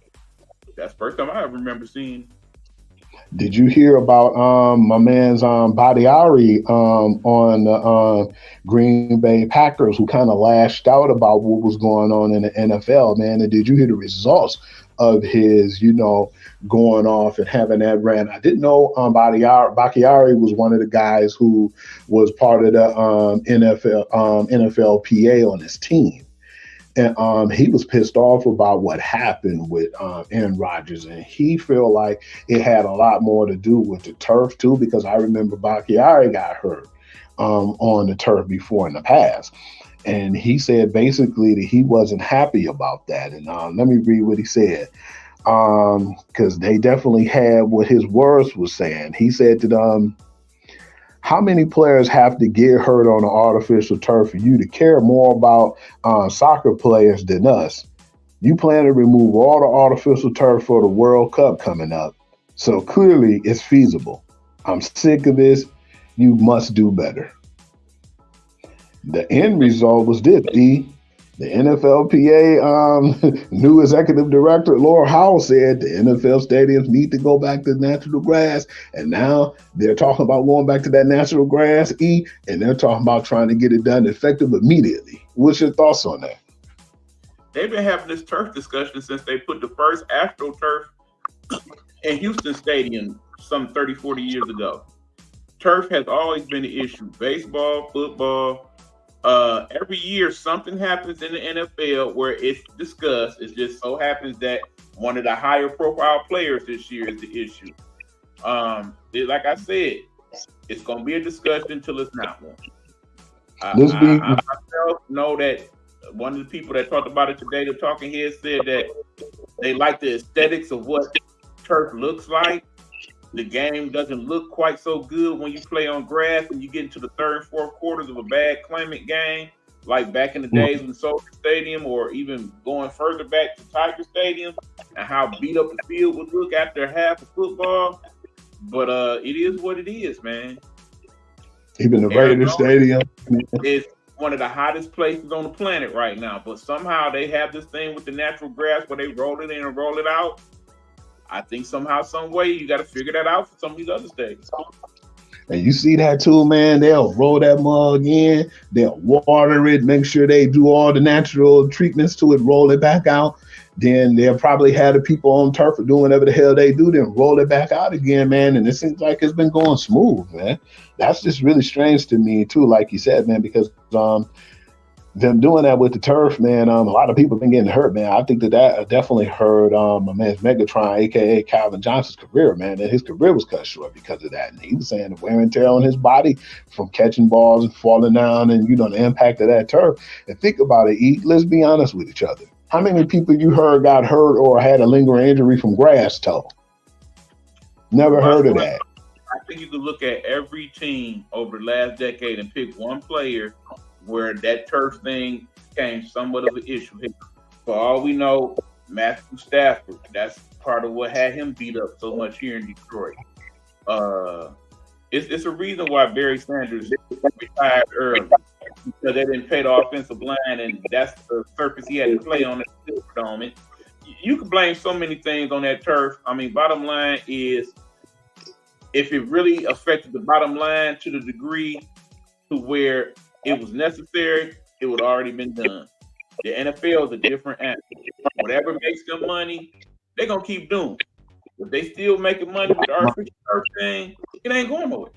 that's the first time I ever remember seeing. Did you hear about my man's Badiari on the Green Bay Packers, who kind of lashed out about what was going on in the NFL, man? And did you hear the results of his, going off and having that rant? I didn't know Badiari was one of the guys who was part of the NFLPA on his team. And he was pissed off about what happened with Aaron Rodgers, and he felt like it had a lot more to do with the turf too, because I remember Bakhtiari got hurt on the turf before in the past, and he said basically that he wasn't happy about that. And let me read what he said, because they definitely had what his words was saying. He said that how many players have to get hurt on an artificial turf for you to care more about soccer players than us? You plan to remove all the artificial turf for the World Cup coming up. So clearly it's feasible. I'm sick of this. You must do better. The end result was this, E. The NFLPA new executive director, Laura Howell, said the NFL stadiums need to go back to natural grass. And now they're talking about going back to that natural grass, E, and they're talking about trying to get it done effective immediately. What's your thoughts on that? They've been having this turf discussion since they put the first AstroTurf in Houston Stadium some 30, 40 years ago. Turf has always been an issue. Baseball, football. Every year something happens in the NFL where it's discussed. It just so happens that one of the higher profile players this year is the issue. Like I said, it's going to be a discussion until it's not one. I myself know that one of the people that talked about it today, the talking head, said that they like the aesthetics of what turf looks like. The game doesn't look quite so good when you play on grass and you get into the third and fourth quarters of a bad climate game, like back in the days when Soldier Stadium, or even going further back to Tiger Stadium, and how beat up the field would look after half of football. But it is what it is, man. Even the Raiders Stadium is one of the hottest places on the planet right now. But somehow they have this thing with the natural grass where they roll it in and roll it out. I think somehow, some way, you got to figure that out for some of these other states. And you see that too, man. They'll roll that mug in, they'll water it, make sure they do all the natural treatments to it, roll it back out. Then they'll probably have the people on turf doing whatever the hell they do, then roll it back out again, man. And it seems like it's been going smooth, man. That's just really strange to me too, like you said, man, because them doing that with the turf, man, a lot of people been getting hurt, man. I think that definitely hurt my man Megatron, aka Calvin Johnson's career, man. And his career was cut short because of that. And he was saying the wear and tear on his body from catching balls and falling down, and the impact of that turf. And think about it, E. Let's be honest with each other. How many people you heard got hurt or had a lingering injury from grass toe? Never heard of that. I think you could look at every team over the last decade and pick one player where that turf thing became somewhat of an issue. For all we know, Matthew Stafford, that's part of what had him beat up so much here in Detroit. It's a reason why Barry Sanders retired early, because they didn't pay the offensive line, and that's the surface he had to play on the Silverdome. You can blame so many things on that turf. I mean, bottom line is, if it really affected the bottom line to the degree to where it was necessary, it would already been done. The NFL is a different animal. Whatever makes them money, they're going to keep doing. If they still making money with the artificial turf thing, it ain't going nowhere.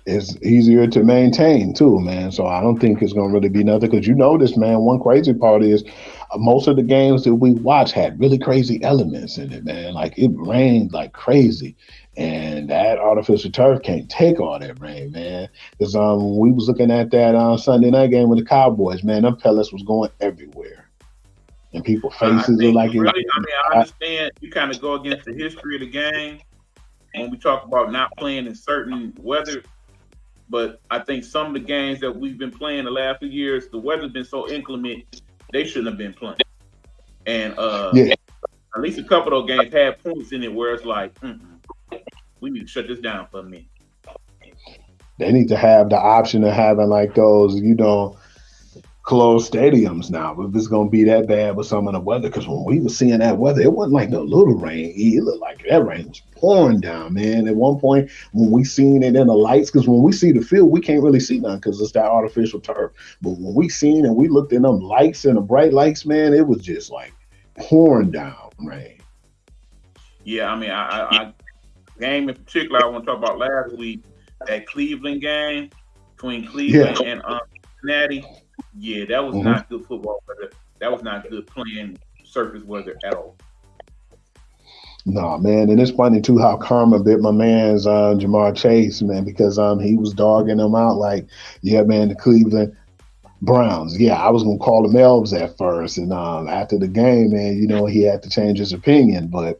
It's easier to maintain too, man. So I don't think it's going to really be nothing, because this, man, one crazy part is most of the games that we watch had really crazy elements in it, man. Like, it rained like crazy. And that artificial turf can't take all that rain, man. Because we was looking at that Sunday night game with the Cowboys, man, them pellets was going everywhere. And people's faces are like... Really, I understand you kind of go against the history of the game when we talk about not playing in certain weather. But I think some of the games that we've been playing the last few years, the weather's been so inclement, they shouldn't have been playing. And at least a couple of those games had points in it where it's like, we need to shut this down for a minute. They need to have the option of having like those, closed stadiums now, if it's going to be that bad with some of the weather. Because when we were seeing that weather, it wasn't like no little rain. It looked like that rain was pouring down, man. At one point, when we seen it in the lights, because when we see the field, we can't really see nothing because it's that artificial turf. But when we seen and we looked in them lights and the bright lights, man, it was just like pouring down rain. Yeah, I game in particular I want to talk about last week, that Cleveland game between Cleveland and Cincinnati. Yeah, that was not good football weather. That was not good playing surface weather at all. No, man, and it's funny too how karma bit my man's Jamar Chase, man, because he was dogging him out like, the Cleveland Browns. Yeah, I was gonna call them Elves at first, and after the game, man, he had to change his opinion. But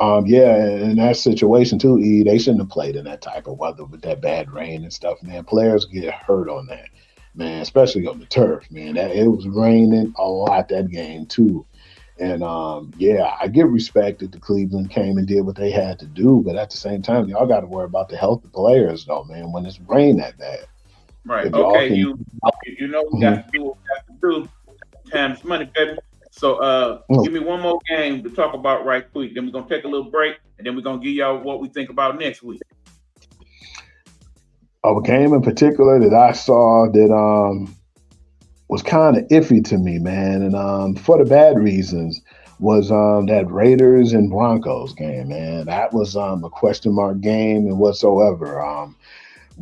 in that situation too, they shouldn't have played in that type of weather with that bad rain and stuff, man. Players get hurt on that, man, especially on the turf, man. It was raining a lot that game too. And I give respect that the Cleveland came and did what they had to do, but at the same time, y'all got to worry about the health of players, though, man. When it's rain that bad, right? Okay, you know we got to do what we got to do. Time's money, baby. So give me one more game to talk about right quick. Then we're gonna take a little break, and then we're gonna give y'all what we think about next week. A game in particular that I saw that was kind of iffy to me, man, and for the bad reasons, was that Raiders and Broncos game, man. That was a question mark game and whatsoever.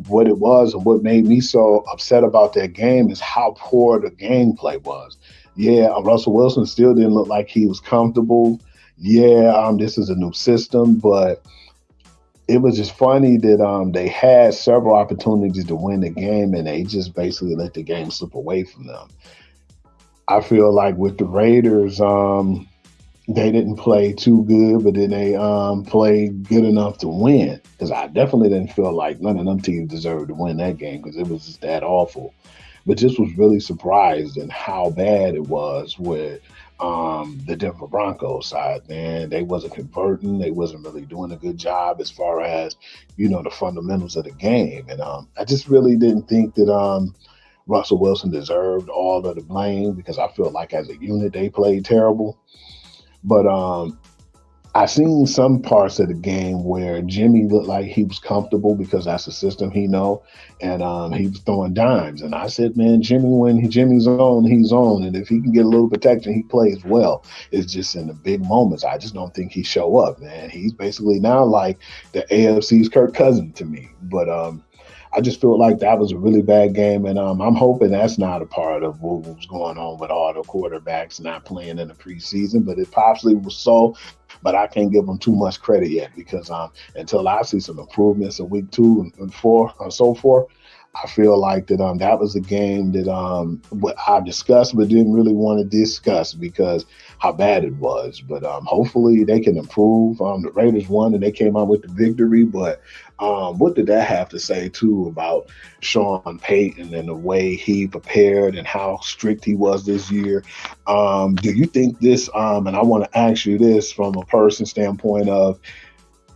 What it was and what made me so upset about that game is how poor the gameplay was. Yeah, Russell Wilson still didn't look like he was comfortable. Yeah, this is a new system, but it was just funny that they had several opportunities to win the game, and they just basically let the game slip away from them. I feel like with the Raiders, they didn't play too good, but then they played good enough to win. Because I definitely didn't feel like none of them teams deserved to win that game because it was just that awful. But just was really surprised in how bad it was with the Denver Broncos side, man. They wasn't converting. They wasn't really doing a good job as far as, the fundamentals of the game. And I just really didn't think that Russell Wilson deserved all of the blame because I feel like as a unit they played terrible. But I seen some parts of the game where Jimmy looked like he was comfortable because that's a system he know, and he was throwing dimes. And I said, man, Jimmy, when Jimmy's on, he's on, and if he can get a little protection, he plays well. It's just in the big moments, I just don't think he show up, man. He's basically now like the AFC's Kirk Cousins to me, but I just feel like that was a really bad game, and I'm hoping that's not a part of what was going on with all the quarterbacks not playing in the preseason, but it possibly was so. But I can't give them too much credit yet because until I see some improvements in week 2 and 4 and so forth, I feel like that was a game that what I discussed but didn't really want to discuss because how bad it was. But hopefully they can improve. The Raiders won and they came out with the victory. But what did that have to say too about Sean Payton and the way he prepared and how strict he was this year? Do you think this? And I want to ask you this from a person standpoint of.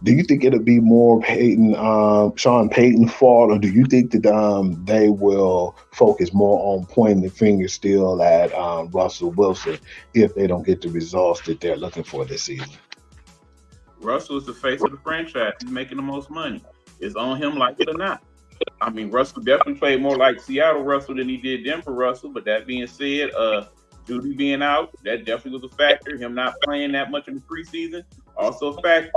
Do you think it'll be more Sean Payton's fault, or do you think that they will focus more on pointing the finger still at Russell Wilson if they don't get the results that they're looking for this season? Russell is the face of the franchise. He's making the most money. It's on him, like it or not. I mean, Russell definitely played more like Seattle Russell than he did Denver Russell. But that being said, Judy being out, that definitely was a factor. Him not playing that much in the preseason, also a factor.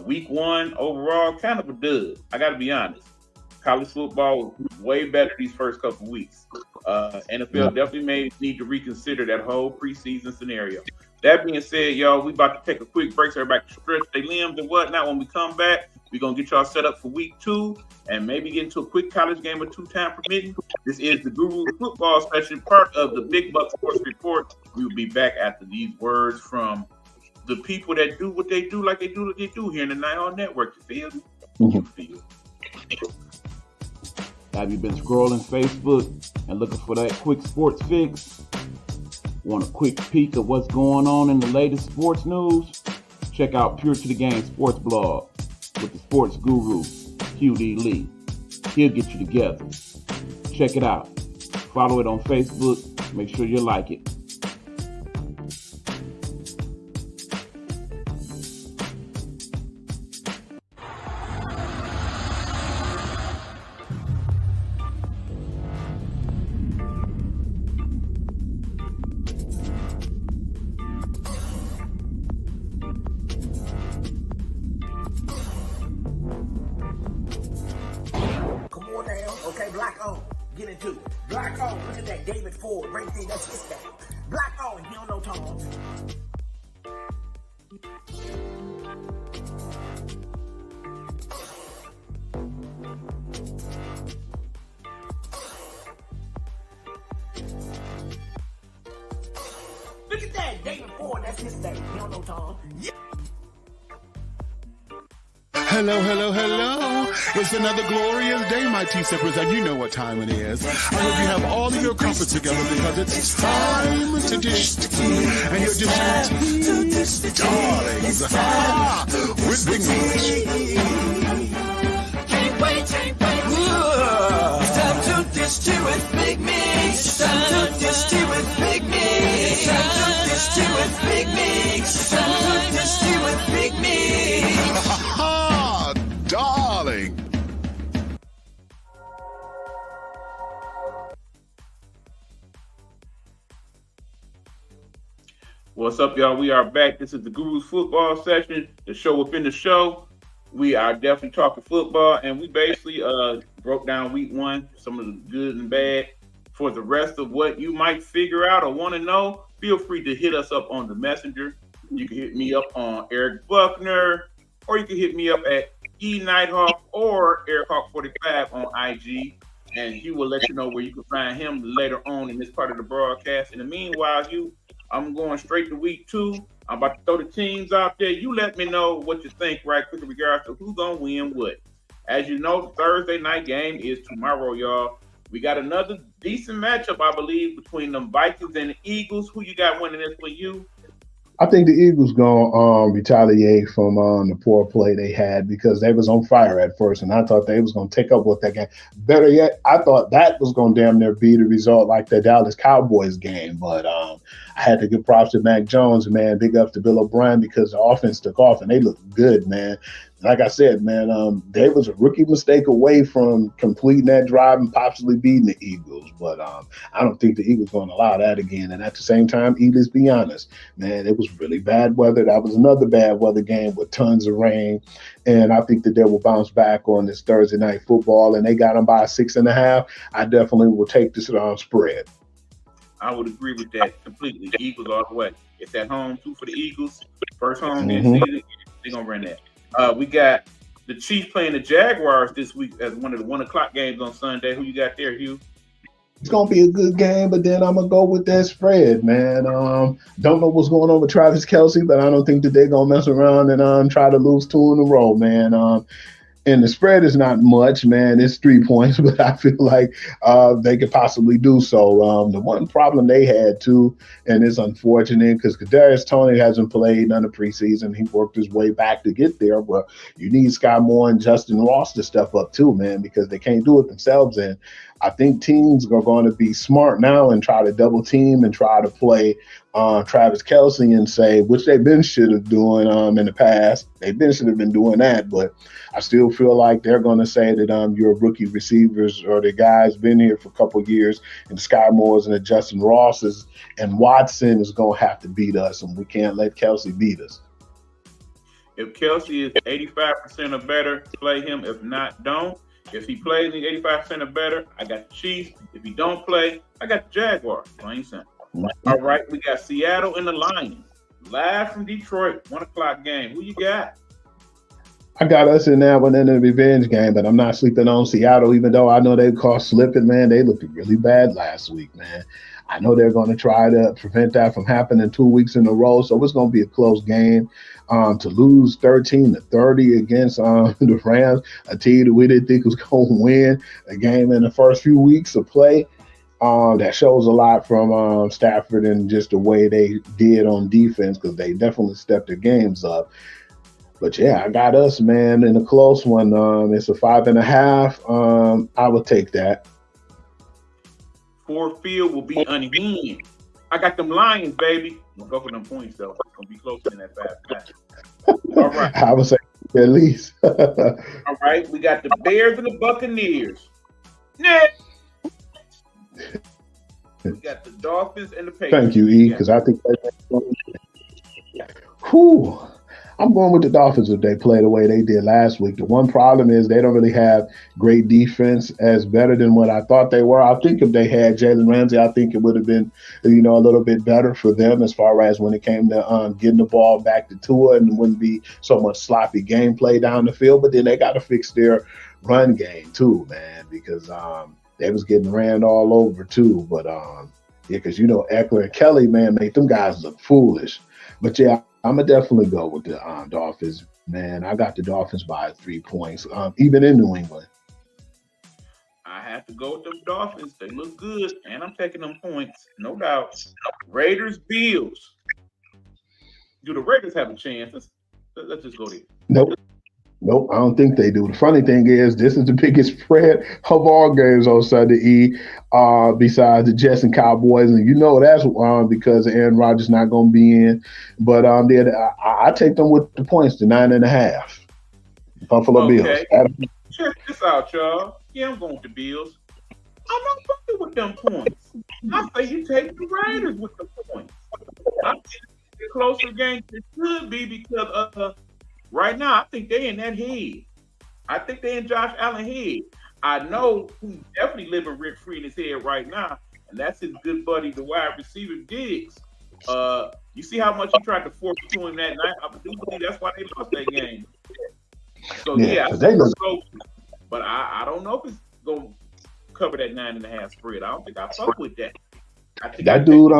Week 1 overall, kind of a dud. I got to be honest. College football was way better these first couple of weeks. NFL definitely may need to reconsider that whole preseason scenario. That being said, y'all, we about to take a quick break so everybody can stretch their limbs and whatnot. When we come back, we're going to get y'all set up for week 2 and maybe get into a quick college game or 2 time permitting. This is the Guru Football Session, part of the Big Buck Sports Report. We will be back after these words from the people that do what they do like they do what they do here in the Nighthawk Network. You feel me? You feel me? Have you been scrolling Facebook and looking for that quick sports fix? Want a quick peek of what's going on in the latest sports news? Check out Pure to the Game Sports Blog with the sports guru, QD Lee. He'll get you together. Check it out. Follow it on Facebook. Make sure you like it. Look at that, David Ford, that's his name. You don't know Tom. Yeah. Hello, hello, hello. It's another glorious day, my T-Sippers, and you know what time it is. I hope you have all of your comforts together because it's time to dish and you're dishing darlings with Big Meat. Can't wait. It's time to dish tea with Big Meat. It's time to dish tea with Big Meat. It's time to dish tea with Big Meat. It's time to dish tea with Big Meat. Darling. What's up, y'all? We are back. This is the Guru's Football Session, the show within the show. We are definitely talking football, and we basically broke down week 1, some of the good and bad. For the rest of what you might figure out or want to know, feel free to hit us up on the messenger. You can hit me up on Eric Buckner, or you can hit me up at Nighthawk or EricHawk45 on IG, and he will let you know where you can find him later on in this part of the broadcast. In the meanwhile, I'm going straight to week 2. I'm about to throw the teams out there. You let me know what you think right quick in regards to who's going to win what. As you know, the Thursday night game is tomorrow, y'all. We got another decent matchup, I believe, between the Vikings and the Eagles. Who you got winning this for you? I think the Eagles gonna retaliate from the poor play they had because they was on fire at first, and I thought they was gonna take up with that game. Better yet, I thought that was gonna damn near be the result like the Dallas Cowboys game, but I I had to give props to Mac Jones, man. Big ups to Bill O'Brien because the offense took off and they looked good, man. Like I said, man, they was a rookie mistake away from completing that drive and possibly beating the Eagles. But I don't think the Eagles going to allow that again. And at the same time, let's be honest, man, it was really bad weather. That was another bad weather game with tons of rain. And I think that they will bounce back on this Thursday night football. And they got them by 6.5. I definitely will take this spread. I would agree with that completely. Eagles all the way. It's at home too for the Eagles. First home this season, they're gonna run that. We got the Chiefs playing the Jaguars this week as one of the 1:00 games on Sunday. Who you got there, Hugh? It's gonna be a good game, but then I'm gonna go with that spread, man. Don't know what's going on with Travis Kelce, but I don't think that they're gonna mess around and try to lose 2 in a row, man. And the spread is not much, man. It's 3 points, but I feel like they could possibly do so. The one problem they had, too, and it's unfortunate because Kadarius Toney hasn't played none of preseason. He worked his way back to get there, but you need Sky Moore and Justin Ross to step up, too, man, because they can't do it themselves. And I think teams are going to be smart now and try to double team and try to play Travis Kelce and say, which they've been should have doing in the past. They've been should have been doing that, but I still feel like they're going to say that your rookie receivers or the guys been here for a couple of years, and the Sky Moores and the Justin Rosses and Watson is going to have to beat us, and we can't let Kelce beat us. If Kelce is 85% or better, play him. If not, don't. If he plays in 85% or better, I got the Chiefs. If he don't play, I got the Jaguars. Plain simple. All right, we got Seattle and the Lions. Live from Detroit, 1:00 game. Who you got? I got us in that one in the revenge game, but I'm not sleeping on Seattle, even though I know they caught slipping, man. They looked really bad last week, man. I know they're going to try to prevent that from happening 2 weeks in a row, so it's going to be a close game. To lose 13-30 against the Rams, a team that we didn't think was going to win a game in the first few weeks of play, that shows a lot from Stafford and just the way they did on defense because they definitely stepped their games up. But, yeah, I got us, man, in a close one. It's a 5.5. I would take that. Ford Field will be unhinged. I got them Lions, baby. We'll go for them points, though. It's going to be closer than that 5.5. All right. I would say at least. All right. We got the Bears and the Buccaneers. Next. We got the Dolphins and the Patriots. Thank you, E, because I think I'm going with the Dolphins if they play the way they did last week. The one problem is they don't really have great defense as better than what I thought they were. I think if they had Jalen Ramsey, I think it would have been, a little bit better for them as far as when it came to getting the ball back to Tua and it wouldn't be so much sloppy gameplay down the field. But then they got to fix their run game too, man, because they was getting ran all over too. But because Eckler and Kelly, man, make them guys look foolish. But yeah, I'm going to definitely go with the Dolphins, man. I got the Dolphins by 3 points, even in New England. I have to go with them Dolphins. They look good, and I'm taking them points, no doubt. Raiders, Bills. Do the Raiders have a chance? Let's just go there. Nope, I don't think they do. The funny thing is, this is the biggest spread of all games on Sunday, E, besides the Jets and Cowboys. And that's because Aaron Rodgers not going to be in. But I take them with the points, the 9.5. Buffalo Bills. Check this out, y'all. Yeah, I'm going with the Bills. I'm not fucking with them points. I say you take the Raiders with the points. I think it's a closer game than it should be because right now, I think they're in that head. I think they're in Josh Allen's head. I know who's definitely living rent-free in his head right now, and that's his good buddy, the wide receiver, Diggs. You see how much he tried to force to him that night? I do believe that's why they lost that game. So, I think it's close, but I don't know if it's going to cover that 9.5 spread. I don't think I fuck with that. I think that dude,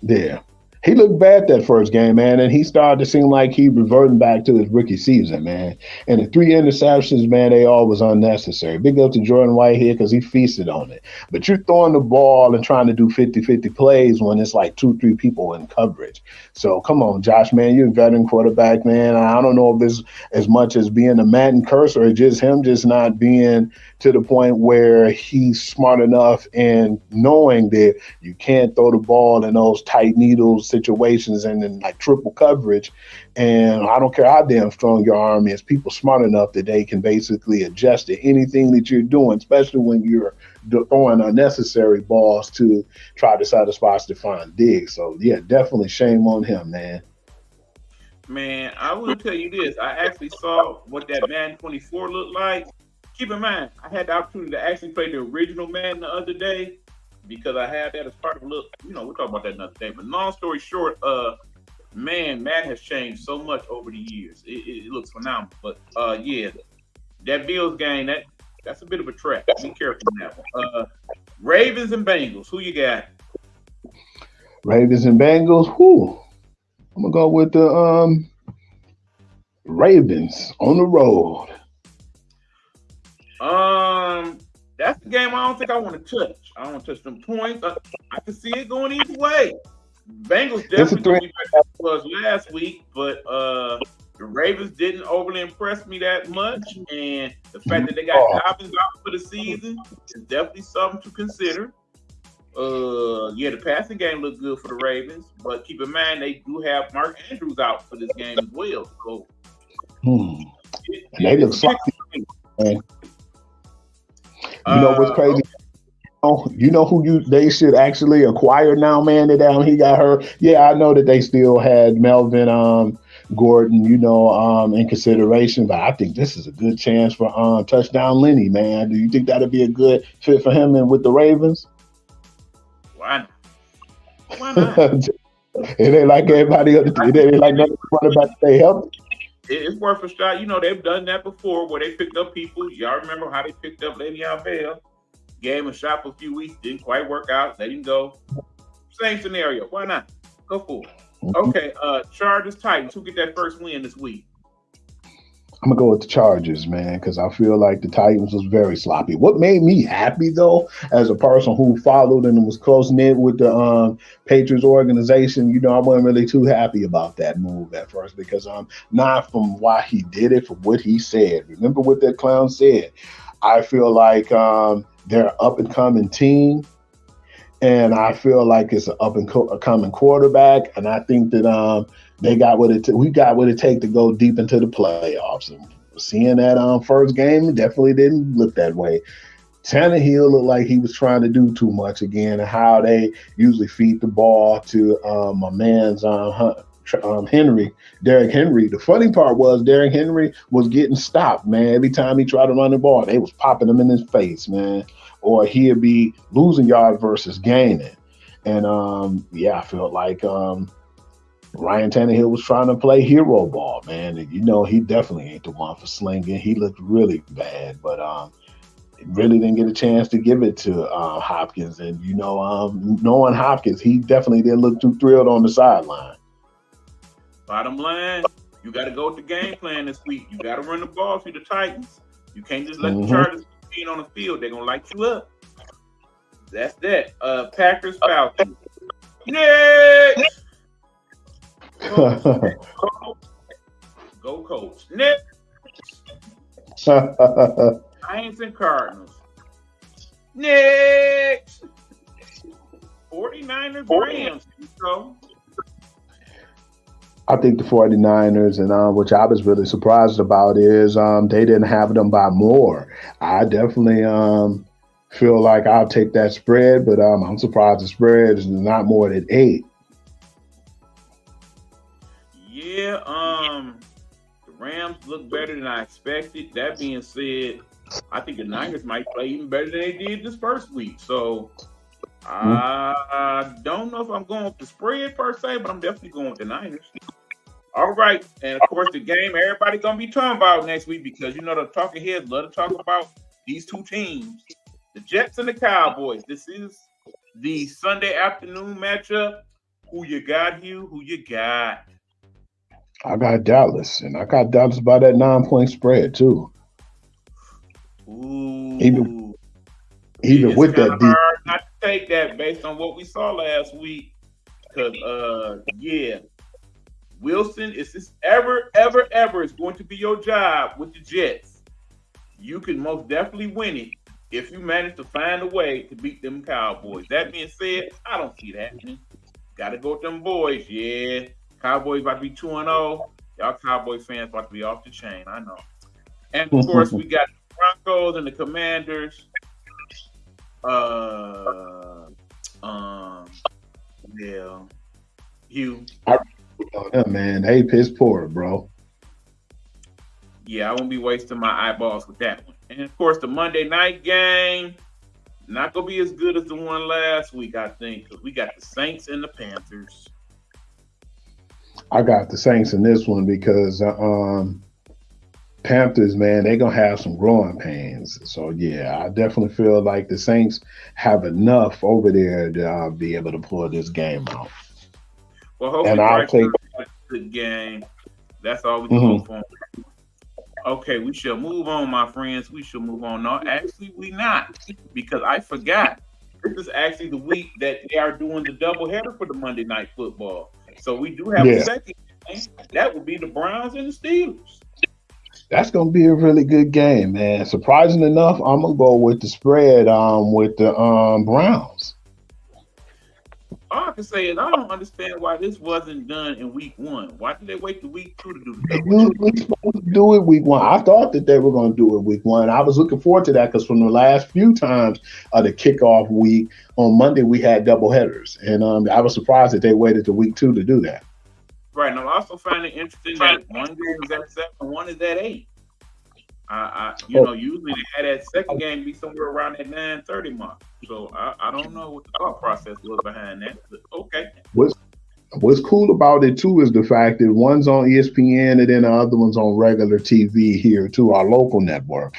yeah. He looked bad that first game, man, and he started to seem like he reverting back to his rookie season, man. And the 3 interceptions, man, they all was unnecessary. Big up to Jordan Whitehead because he feasted on it. But you're throwing the ball and trying to do 50-50 plays when it's like 2-3 people in coverage. So come on, Josh, man, you're a veteran quarterback, man. I don't know if it's as much as being a Madden curse or just him just not being to the point where he's smart enough in knowing that you can't throw the ball in those tight needles situations and in like triple coverage. And I don't care how damn strong your arm is, people smart enough that they can basically adjust to anything that you're doing, especially when you're throwing unnecessary balls to try to satisfy Stephon Diggs. So, yeah, definitely shame on him, man. Man, I will tell you this. I actually saw what that Madden 24 looked like. Keep in mind, I had the opportunity to actually play the original Madden the other day because I had that as part of a look. We'll talk about that another day. But long story short, man, Madden has changed so much over the years. It looks phenomenal. But yeah, that Bills game, that's a bit of a trap. Be careful on that one. Ravens and Bengals, who you got? Ravens and Bengals, whoo. I'm gonna go with the Ravens on the road. That's the game I don't think I want to touch. I don't want to touch them points. I can see it going either way. Bengals definitely going to be better than it was last week, but the Ravens didn't overly impress me that much, and the fact that they got Dobbins out for the season is definitely something to consider. Yeah, the passing game looked good for the Ravens, but keep in mind they do have Mark Andrews out for this game as well. So they look sloppy. You know what's crazy? You know who they should actually acquire now, man? That he got hurt. Yeah, I know that they still had Melvin Gordon, in consideration, but I think this is a good chance for touchdown Lenny, man. Do you think that'd be a good fit for him and with the Ravens? Why not? It ain't like everybody else. It ain't like nothing about to stay healthy. It's worth a shot. They've done that before where they picked up people. Y'all remember how they picked up Le'Veon Bell? Gave him a shot for a few weeks, didn't quite work out, let him go. Same scenario. Why not? Go for it. Okay, Chargers, Titans. Who get that first win this week? I'm going to go with the Chargers, man, because I feel like the Titans was very sloppy. What made me happy, though, as a person who followed and was close-knit with the Patriots organization, I wasn't really too happy about that move at first because not from why he did it, from what he said. Remember what that clown said? I feel like they're an up-and-coming team, and I feel like it's an up-and-coming quarterback, and I think that we got what it takes to go deep into the playoffs. And seeing that first game, it definitely didn't look that way. Tannehill looked like he was trying to do too much again, and how they usually feed the ball to my man's Derrick Henry. The funny part was Derrick Henry was getting stopped, man. Every time he tried to run the ball, they was popping him in his face, man. Or he'd be losing yard versus gaining. And I felt like Ryan Tannehill was trying to play hero ball, man. And he definitely ain't the one for slinging. He looked really bad, but really didn't get a chance to give it to Hopkins. And knowing Hopkins, he definitely didn't look too thrilled on the sideline. Bottom line, you got to go with the game plan this week. You got to run the ball through the Titans. You can't just let the Chargers be on the field. They're gonna light you up. That's that. Packers, Falcons. Next. Go Colts. Next. Giants and Cardinals. Next. 49ers, Rams. So I think the 49ers, and which I was really surprised about, is they didn't have them by more. I definitely feel like I'll take that spread, but I'm surprised the spread is not more than 8. Yeah, the Rams look better than I expected. That being said, I think the Niners might play even better than they did this first week. So I don't know if I'm going with the spread per se, but I'm definitely going with the Niners. All right, and of course the game everybody gonna be talking about next week because the talking heads love to talk about these two teams, the Jets and the Cowboys. This is the Sunday afternoon matchup. Who you got, Hugh? Who you got? I got Dallas, and I got Dallas by that 9-point spread too. Even Ooh. even It's with kind of that deep, hard not to take that based on what we saw last week. Because, yeah, Wilson, if this ever is going to be your job with the Jets, you can most definitely win it if you manage to find a way to beat them Cowboys. That being said, I don't see that happening. Got to go with them boys. Yeah, Cowboys about to be 2-0. Y'all Cowboy fans about to be off the chain. I know. And of course, we got the Broncos and the Commanders. Yeah, Hugh. man, hey, piss poor, bro. Yeah, I won't be wasting my eyeballs with that one. And of course, the Monday night game, not gonna be as good as the one last week, I think, because we got the Saints and the Panthers. I got the Saints in this one because Panthers, man, they're gonna have some growing pains. So yeah, I definitely feel like the Saints have enough over there to be able to pull this game out. Well, hopefully, And I'll Bryce take. has a good game. That's all we can hope for. Okay, we shall move on, my friends. We shall move on. No, actually, we not, because I forgot. This is actually the week that they are doing the doubleheader for the Monday Night Football. So we do have a second game. That would be the Browns and the Steelers. That's gonna be a really good game, man. Surprising enough, I'm gonna go with the spread with the Browns. All I can say is I don't understand why this wasn't done in week 1. Why did they wait to week 2 to do the doubleheader? We're supposed to do it week 1. I thought that they were going to do it week 1. I was looking forward to that because from the last few times of the kickoff week on Monday we had double headers, and I was surprised that they waited to week 2 to do that. Right, and I also find it interesting that one game is at 7 and one is at 8. Usually they had that second game be somewhere around that 9:30 mark. So I don't know what the thought process was behind that. But okay. What's cool about it too is the fact that one's on ESPN and then the other one's on regular TV here too, our local network.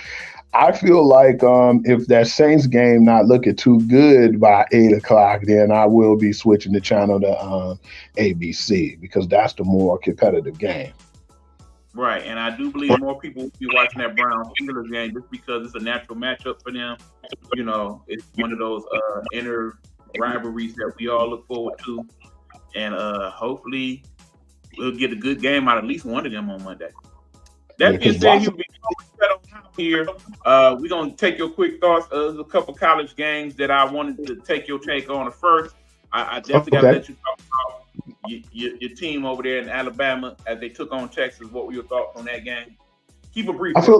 I feel like if that Saints game not looking too good by 8:00, then I will be switching the channel to ABC because that's the more competitive game. Right, and I do believe more people will be watching that Browns Steelers game just because it's a natural matchup for them. You know, it's one of those inner rivalries that we all look forward to, and hopefully we'll get a good game out of at least one of them on Monday. That being said, you'll be here. We're gonna take your quick thoughts. There's a couple college games that I wanted to take your take on. First, I definitely got to let you talk about your team over there in Alabama as they took on Texas. What were your thoughts on that game? Keep it brief. I feel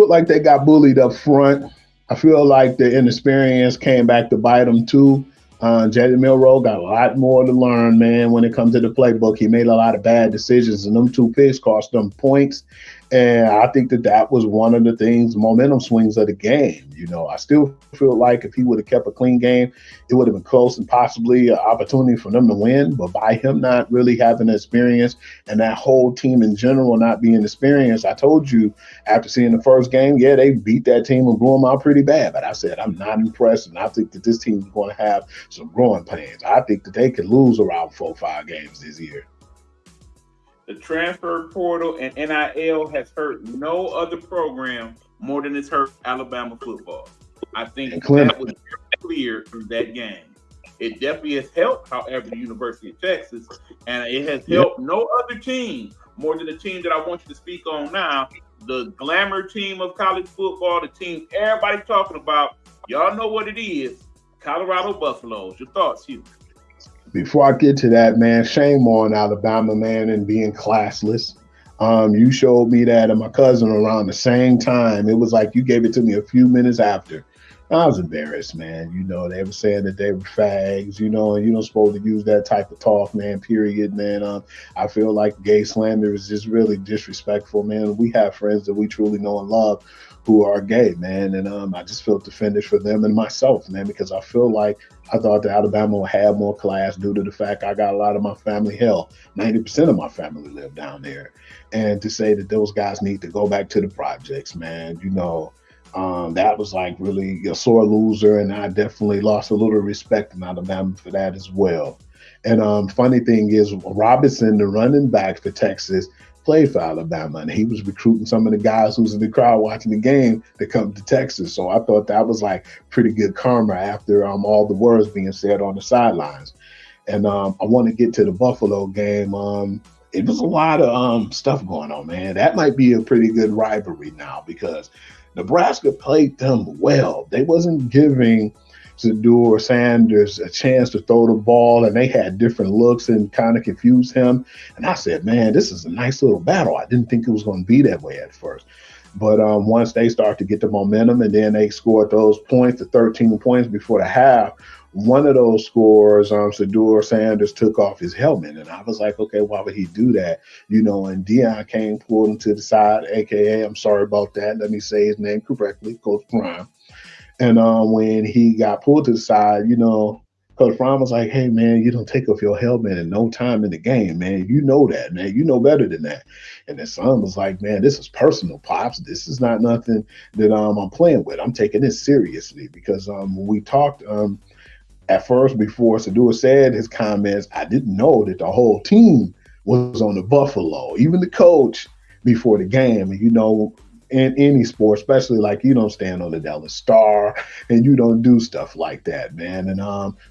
like they got bullied up front. I feel like the inexperience came back to bite them too. Jalen Milroe got a lot more to learn, man, when it comes to the playbook. He made a lot of bad decisions, and them 2 picks cost them points. And I think that was one of the things, momentum swings of the game. You know, I still feel like if he would have kept a clean game, it would have been close and possibly an opportunity for them to win. But by him not really having experience and that whole team in general not being experienced, I told you after seeing the first game, yeah, they beat that team and blew them out pretty bad. But I said, I'm not impressed. And I think that this team is going to have some growing pains. I think that they could lose around 4 or 5 games this year. The transfer portal and NIL has hurt no other program more than it's hurt Alabama football. I think that was very clear from that game. It definitely has helped, however, the University of Texas, and it has helped no other team more than the team that I want you to speak on now, the glamour team of college football, the team everybody talking about. Y'all know what it is, Colorado Buffaloes. Your thoughts, Hugh? Before I get to that, man, shame on Alabama, man, and being classless. You showed me that and my cousin around the same time. It was like you gave it to me a few minutes after. I was embarrassed, man. You know, they were saying that they were fags, you know, and you're not supposed to use that type of talk, man, period, man. I feel like gay slander is just really disrespectful, man. We have friends that we truly know and love who are gay, man. And I just felt offended for them and myself, man, because I feel like I thought that Alabama would have more class due to the fact I got a lot of my family, 90% of my family live down there. And to say that those guys need to go back to the projects, man, you know, that was like really a sore loser. And I definitely lost a little respect in Alabama for that as well. And funny thing is, Robinson, the running back for Texas, played for Alabama, and he was recruiting some of the guys who was in the crowd watching the game to come to Texas. So I thought that was like pretty good karma after all the words being said on the sidelines. And I want to get to the Buffalo game. It was a lot of stuff going on, man. That might be a pretty good rivalry now because Nebraska played them well. They wasn't giving Shedeur Sanders a chance to throw the ball, and they had different looks and kind of confused him. And I said, man, this is a nice little battle. I didn't think it was going to be that way at first. But once they start to get the momentum and then they scored those points, the 13 points before the half, one of those scores, Shedeur Sanders took off his helmet. And I was like, okay, why would he do that? And Deion came, pulled him to the side, a.k.a., I'm sorry about that. Let me say his name correctly, Coach Prime. And when he got pulled to the side, Coach Prime was like, hey, man, you don't take off your helmet in no time in the game, man. You know that, man. You know better than that. And his son was like, man, this is personal, Pops. This is not nothing that I'm playing with. I'm taking this seriously because when we talked at first before Shedeur said his comments, I didn't know that the whole team was on the Buffalo, even the coach before the game. And, in any sport, especially like you don't stand on the Dallas Star and you don't do stuff like that, man. And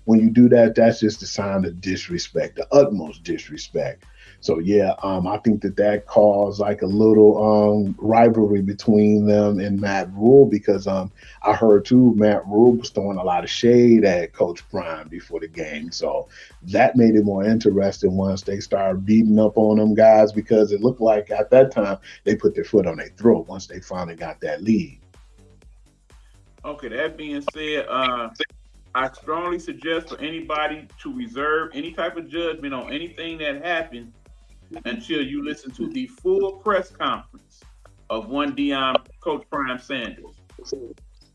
when you do that, that's just a sign of disrespect, the utmost disrespect. So yeah, I think that caused like a little rivalry between them and Matt Rule because I heard too Matt Rule was throwing a lot of shade at Coach Prime before the game. So that made it more interesting once they started beating up on them guys because it looked like at that time they put their foot on their throat once they finally got that lead. Okay, that being said, I strongly suggest for anybody to reserve any type of judgment on anything that happened until you listen to the full press conference of one Coach Prime Sanders,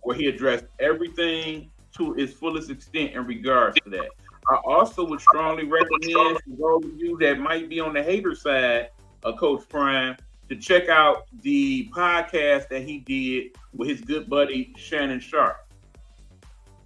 where he addressed everything to its fullest extent in regards to that. I also would strongly recommend for those of you that might be on the hater side of Coach Prime to check out the podcast that he did with his good buddy Shannon Sharp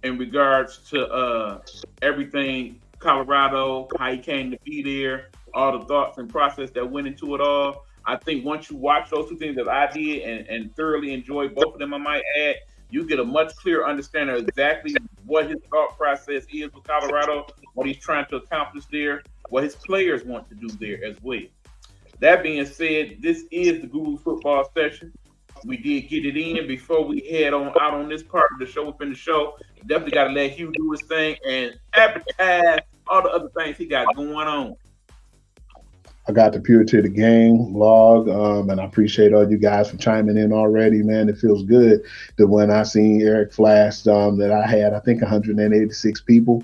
in regards to everything Colorado, how he came to be there, all the thoughts and process that went into it all. I think once you watch those two things that I did and thoroughly enjoy both of them, I might add, you get a much clearer understanding of exactly what his thought process is with Colorado, what he's trying to accomplish there, what his players want to do there as well. That being said, this is the Guru Football Session. We did get it in before we head on out on this part of the show. Within the show, definitely got to let Hugh do his thing and advertise all the other things he got going on. I got the Purity of the Game blog, and I appreciate all you guys for chiming in already, man. It feels good that when I seen Eric Flash that I had, I think 186 people.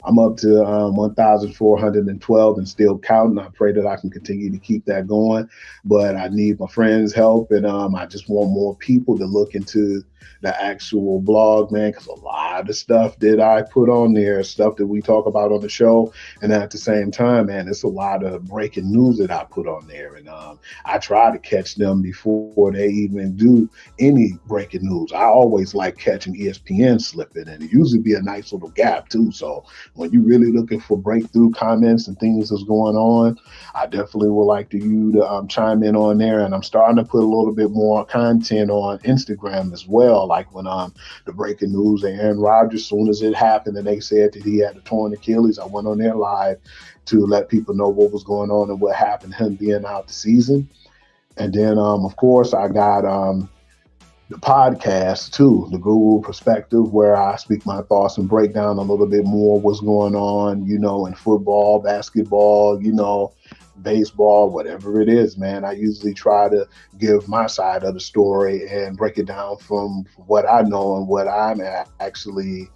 I'm up to 1,412 and still counting. I pray that I can continue to keep that going, but I need my friends' help, and I just want more people to look into the actual blog, man, because a lot of stuff that I put on there, stuff that we talk about on the show, and at the same time, man, it's a lot of breaking news that I put on there, and I try to catch them before they even do any breaking news. I always like catching ESPN slipping, and it usually be a nice little gap too. So when you're really looking for breakthrough comments and things that's going on, I definitely would like you to chime in on there. And I'm starting to put a little bit more content on Instagram as well. Like when the breaking news, Aaron Rodgers, as soon as it happened and they said that he had a torn Achilles, I went on there live to let people know what was going on and what happened, him being out the season. And then, of course, I got the podcast too, the Guru Perspective, where I speak my thoughts and break down a little bit more what's going on, in football, basketball, baseball, whatever it is, man. I usually try to give my side of the story and break it down from what I know and what I'm actually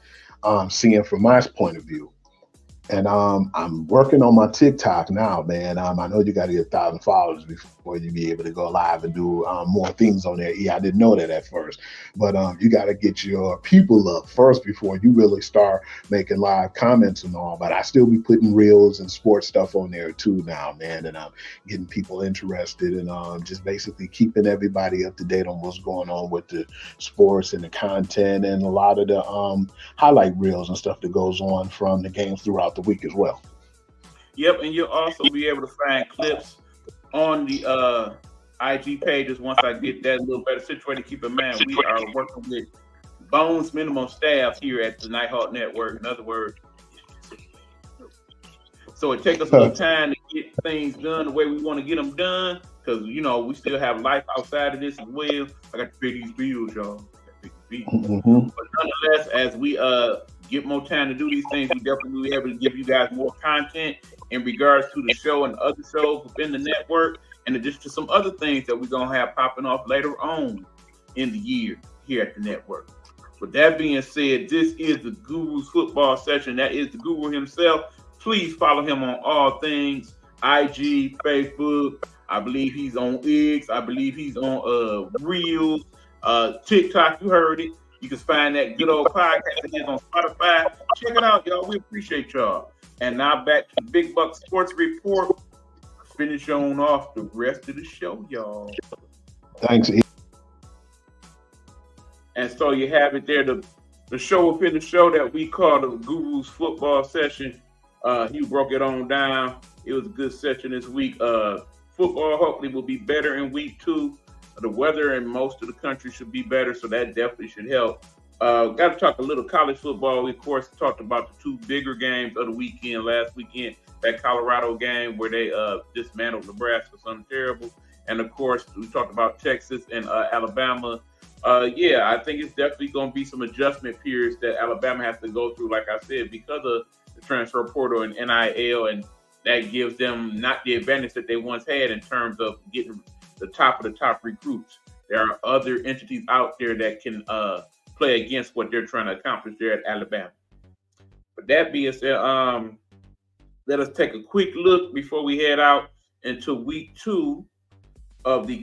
seeing from my point of view. And I'm working on my TikTok now, man. I know you got to get 1,000 followers before you be able to go live and do more things on there. Yeah, I didn't know that at first. But you got to get your people up first before you really start making live comments and all. But I still be putting reels and sports stuff on there too now, man. And I'm getting people interested and just basically keeping everybody up to date on what's going on with the sports and the content and a lot of the highlight reels and stuff that goes on from the games throughout the week as well. Yep, and you'll also be able to find clips on the IG pages once I get that a little better situated. Keep in mind, we are working with bones minimum staff here at the Nighthawk Network. In other words, so it takes us a little time to get things done the way we want to get them done, because we still have life outside of this as well. I got to pay these bills, y'all. Mm-hmm. But nonetheless, as we get more time to do these things, we definitely will be able to give you guys more content in regards to the show and other shows within the network, in addition to some other things that we're gonna have popping off later on in the year here at the network. With that being said, this is the Guru's football session. That is the Guru himself. Please follow him on all things: IG, Facebook. I believe he's on X. I believe he's on Reels, TikTok. You heard it. You can find that good old podcast that is on Spotify. Check it out, y'all. We appreciate y'all. And now back to the Big Buck Sports Report. Finish on off the rest of the show, y'all. Thanks. And so you have it there. The show within the show that we call the Guru's football session. He broke it on down. It was a good session this week. Football hopefully will be better in week 2. The weather in most of the country should be better, so that definitely should help. Got to talk a little college football. We, of course, talked about the 2 bigger games of the weekend. Last weekend, that Colorado game where they dismantled Nebraska, something terrible. And, of course, we talked about Texas and Alabama. I think it's definitely going to be some adjustment periods that Alabama has to go through, like I said, because of the transfer portal and NIL, and that gives them not the advantage that they once had in terms of getting the top of the top recruits. There are other entities out there that can play against what they're trying to accomplish there at Alabama. But that being said, let us take a quick look before we head out into week 2 of the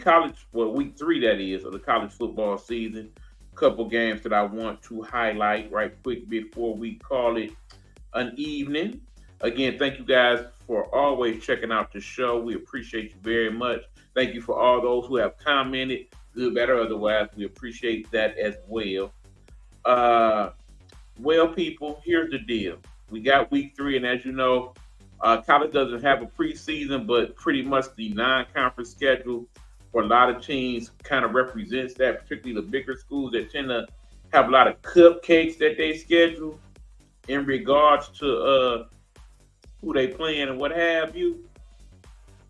week 3 that is, of the college football season. A couple games that I want to highlight right quick before we call it an evening. Again, thank you guys for always checking out the show. We appreciate you very much. Thank you for all those who have commented, good, bad, or otherwise. We appreciate that as well. Well, people, here's the deal. We got week 3, and as you know, college doesn't have a preseason, but pretty much the non-conference schedule for a lot of teams kind of represents that, particularly the bigger schools that tend to have a lot of cupcakes that they schedule in regards to who they playing and what have you.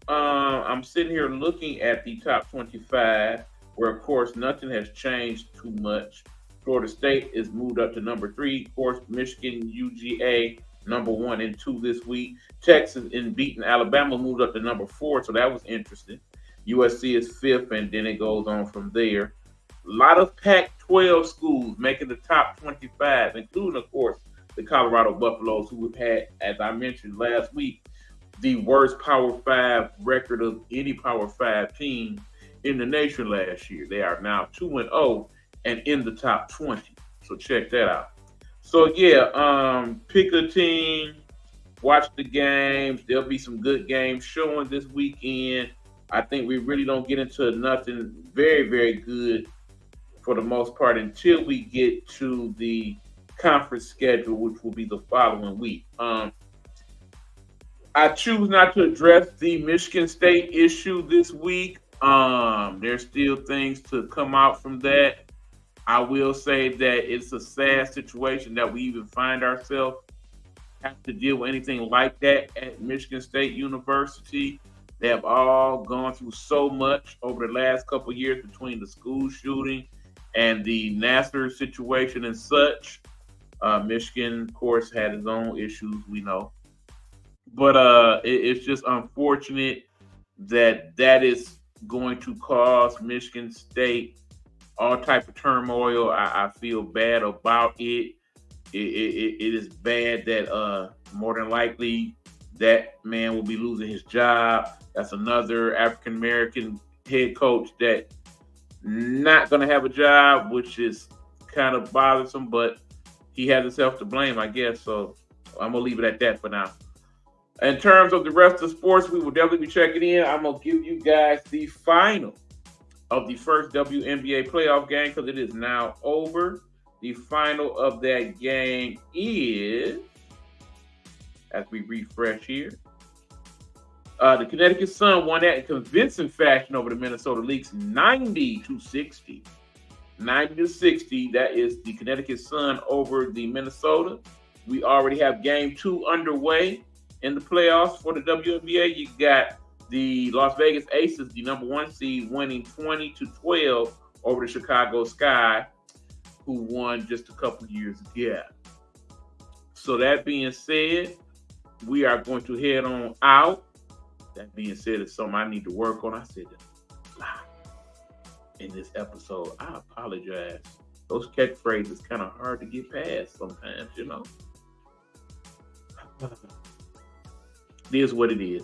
I'm sitting here looking at the top 25, where, of course, nothing has changed too much. Florida State is moved up to number 3. Of course, Michigan, UGA, number 1 and 2 this week. Texas, in beating Alabama, moved up to number 4, so that was interesting. USC is 5th, and then it goes on from there. A lot of Pac-12 schools making the top 25, including, of course, the Colorado Buffaloes, who have had, as I mentioned last week, the worst Power 5 record of any Power 5 team in the nation last year. They are now 2-0 and in the top 20. So check that out. So pick a team, watch the games. There'll be some good games showing this weekend. I think we really don't get into nothing very, very good for the most part until we get to the conference schedule, which will be the following week. I choose not to address the Michigan State issue this week. There's still things to come out from that. I will say that it's a sad situation that we even find ourselves have to deal with anything like that at Michigan State University. They have all gone through so much over the last couple of years between the school shooting and the Nassar situation and such. Michigan, of course, had its own issues, we know. But it's just unfortunate that is going to cause Michigan State all type of turmoil. I feel bad about it. It is bad that more than likely that man will be losing his job. That's another African-American head coach that not going to have a job, which is kind of bothersome, but he has himself to blame, I guess. So I'm going to leave it at that for now. In terms of the rest of the sports, we will definitely be checking in. I'm going to give you guys the final of the first WNBA playoff game because it is now over. The final of that game is, as we refresh here, The Connecticut Sun won that in convincing fashion over the Minnesota Lynx, 90-60. 90-60. That is the Connecticut Sun over the Minnesota. We already have game 2 underway in the playoffs for the WNBA. You got the Las Vegas Aces, the number 1 seed, winning 20-12 over the Chicago Sky, who won just a couple years ago. So that being said, we are going to head on out. That being said, it's something I need to work on. I said that a lot in this episode. I apologize. Those catchphrases kind of hard to get past sometimes, you know. It is what it is.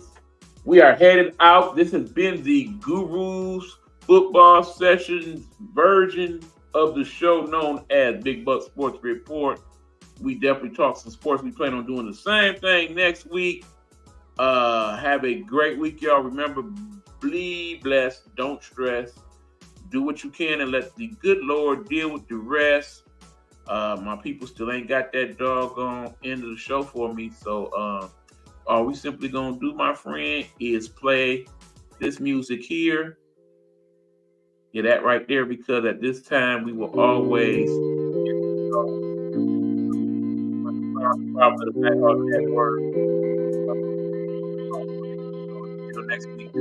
We are headed out. This has been the Gurus Football Sessions version of the show known as Big Buck Sports Report. We definitely talk some sports. We plan on doing the same thing next week. Have a great week, y'all. Remember, be blessed. Don't stress. Do what you can and let the good Lord deal with the rest. My people still ain't got that doggone end of the show for me. So all we simply gonna do, my friend, is play this music here. Yeah, that right there, because at this time we will always until next week,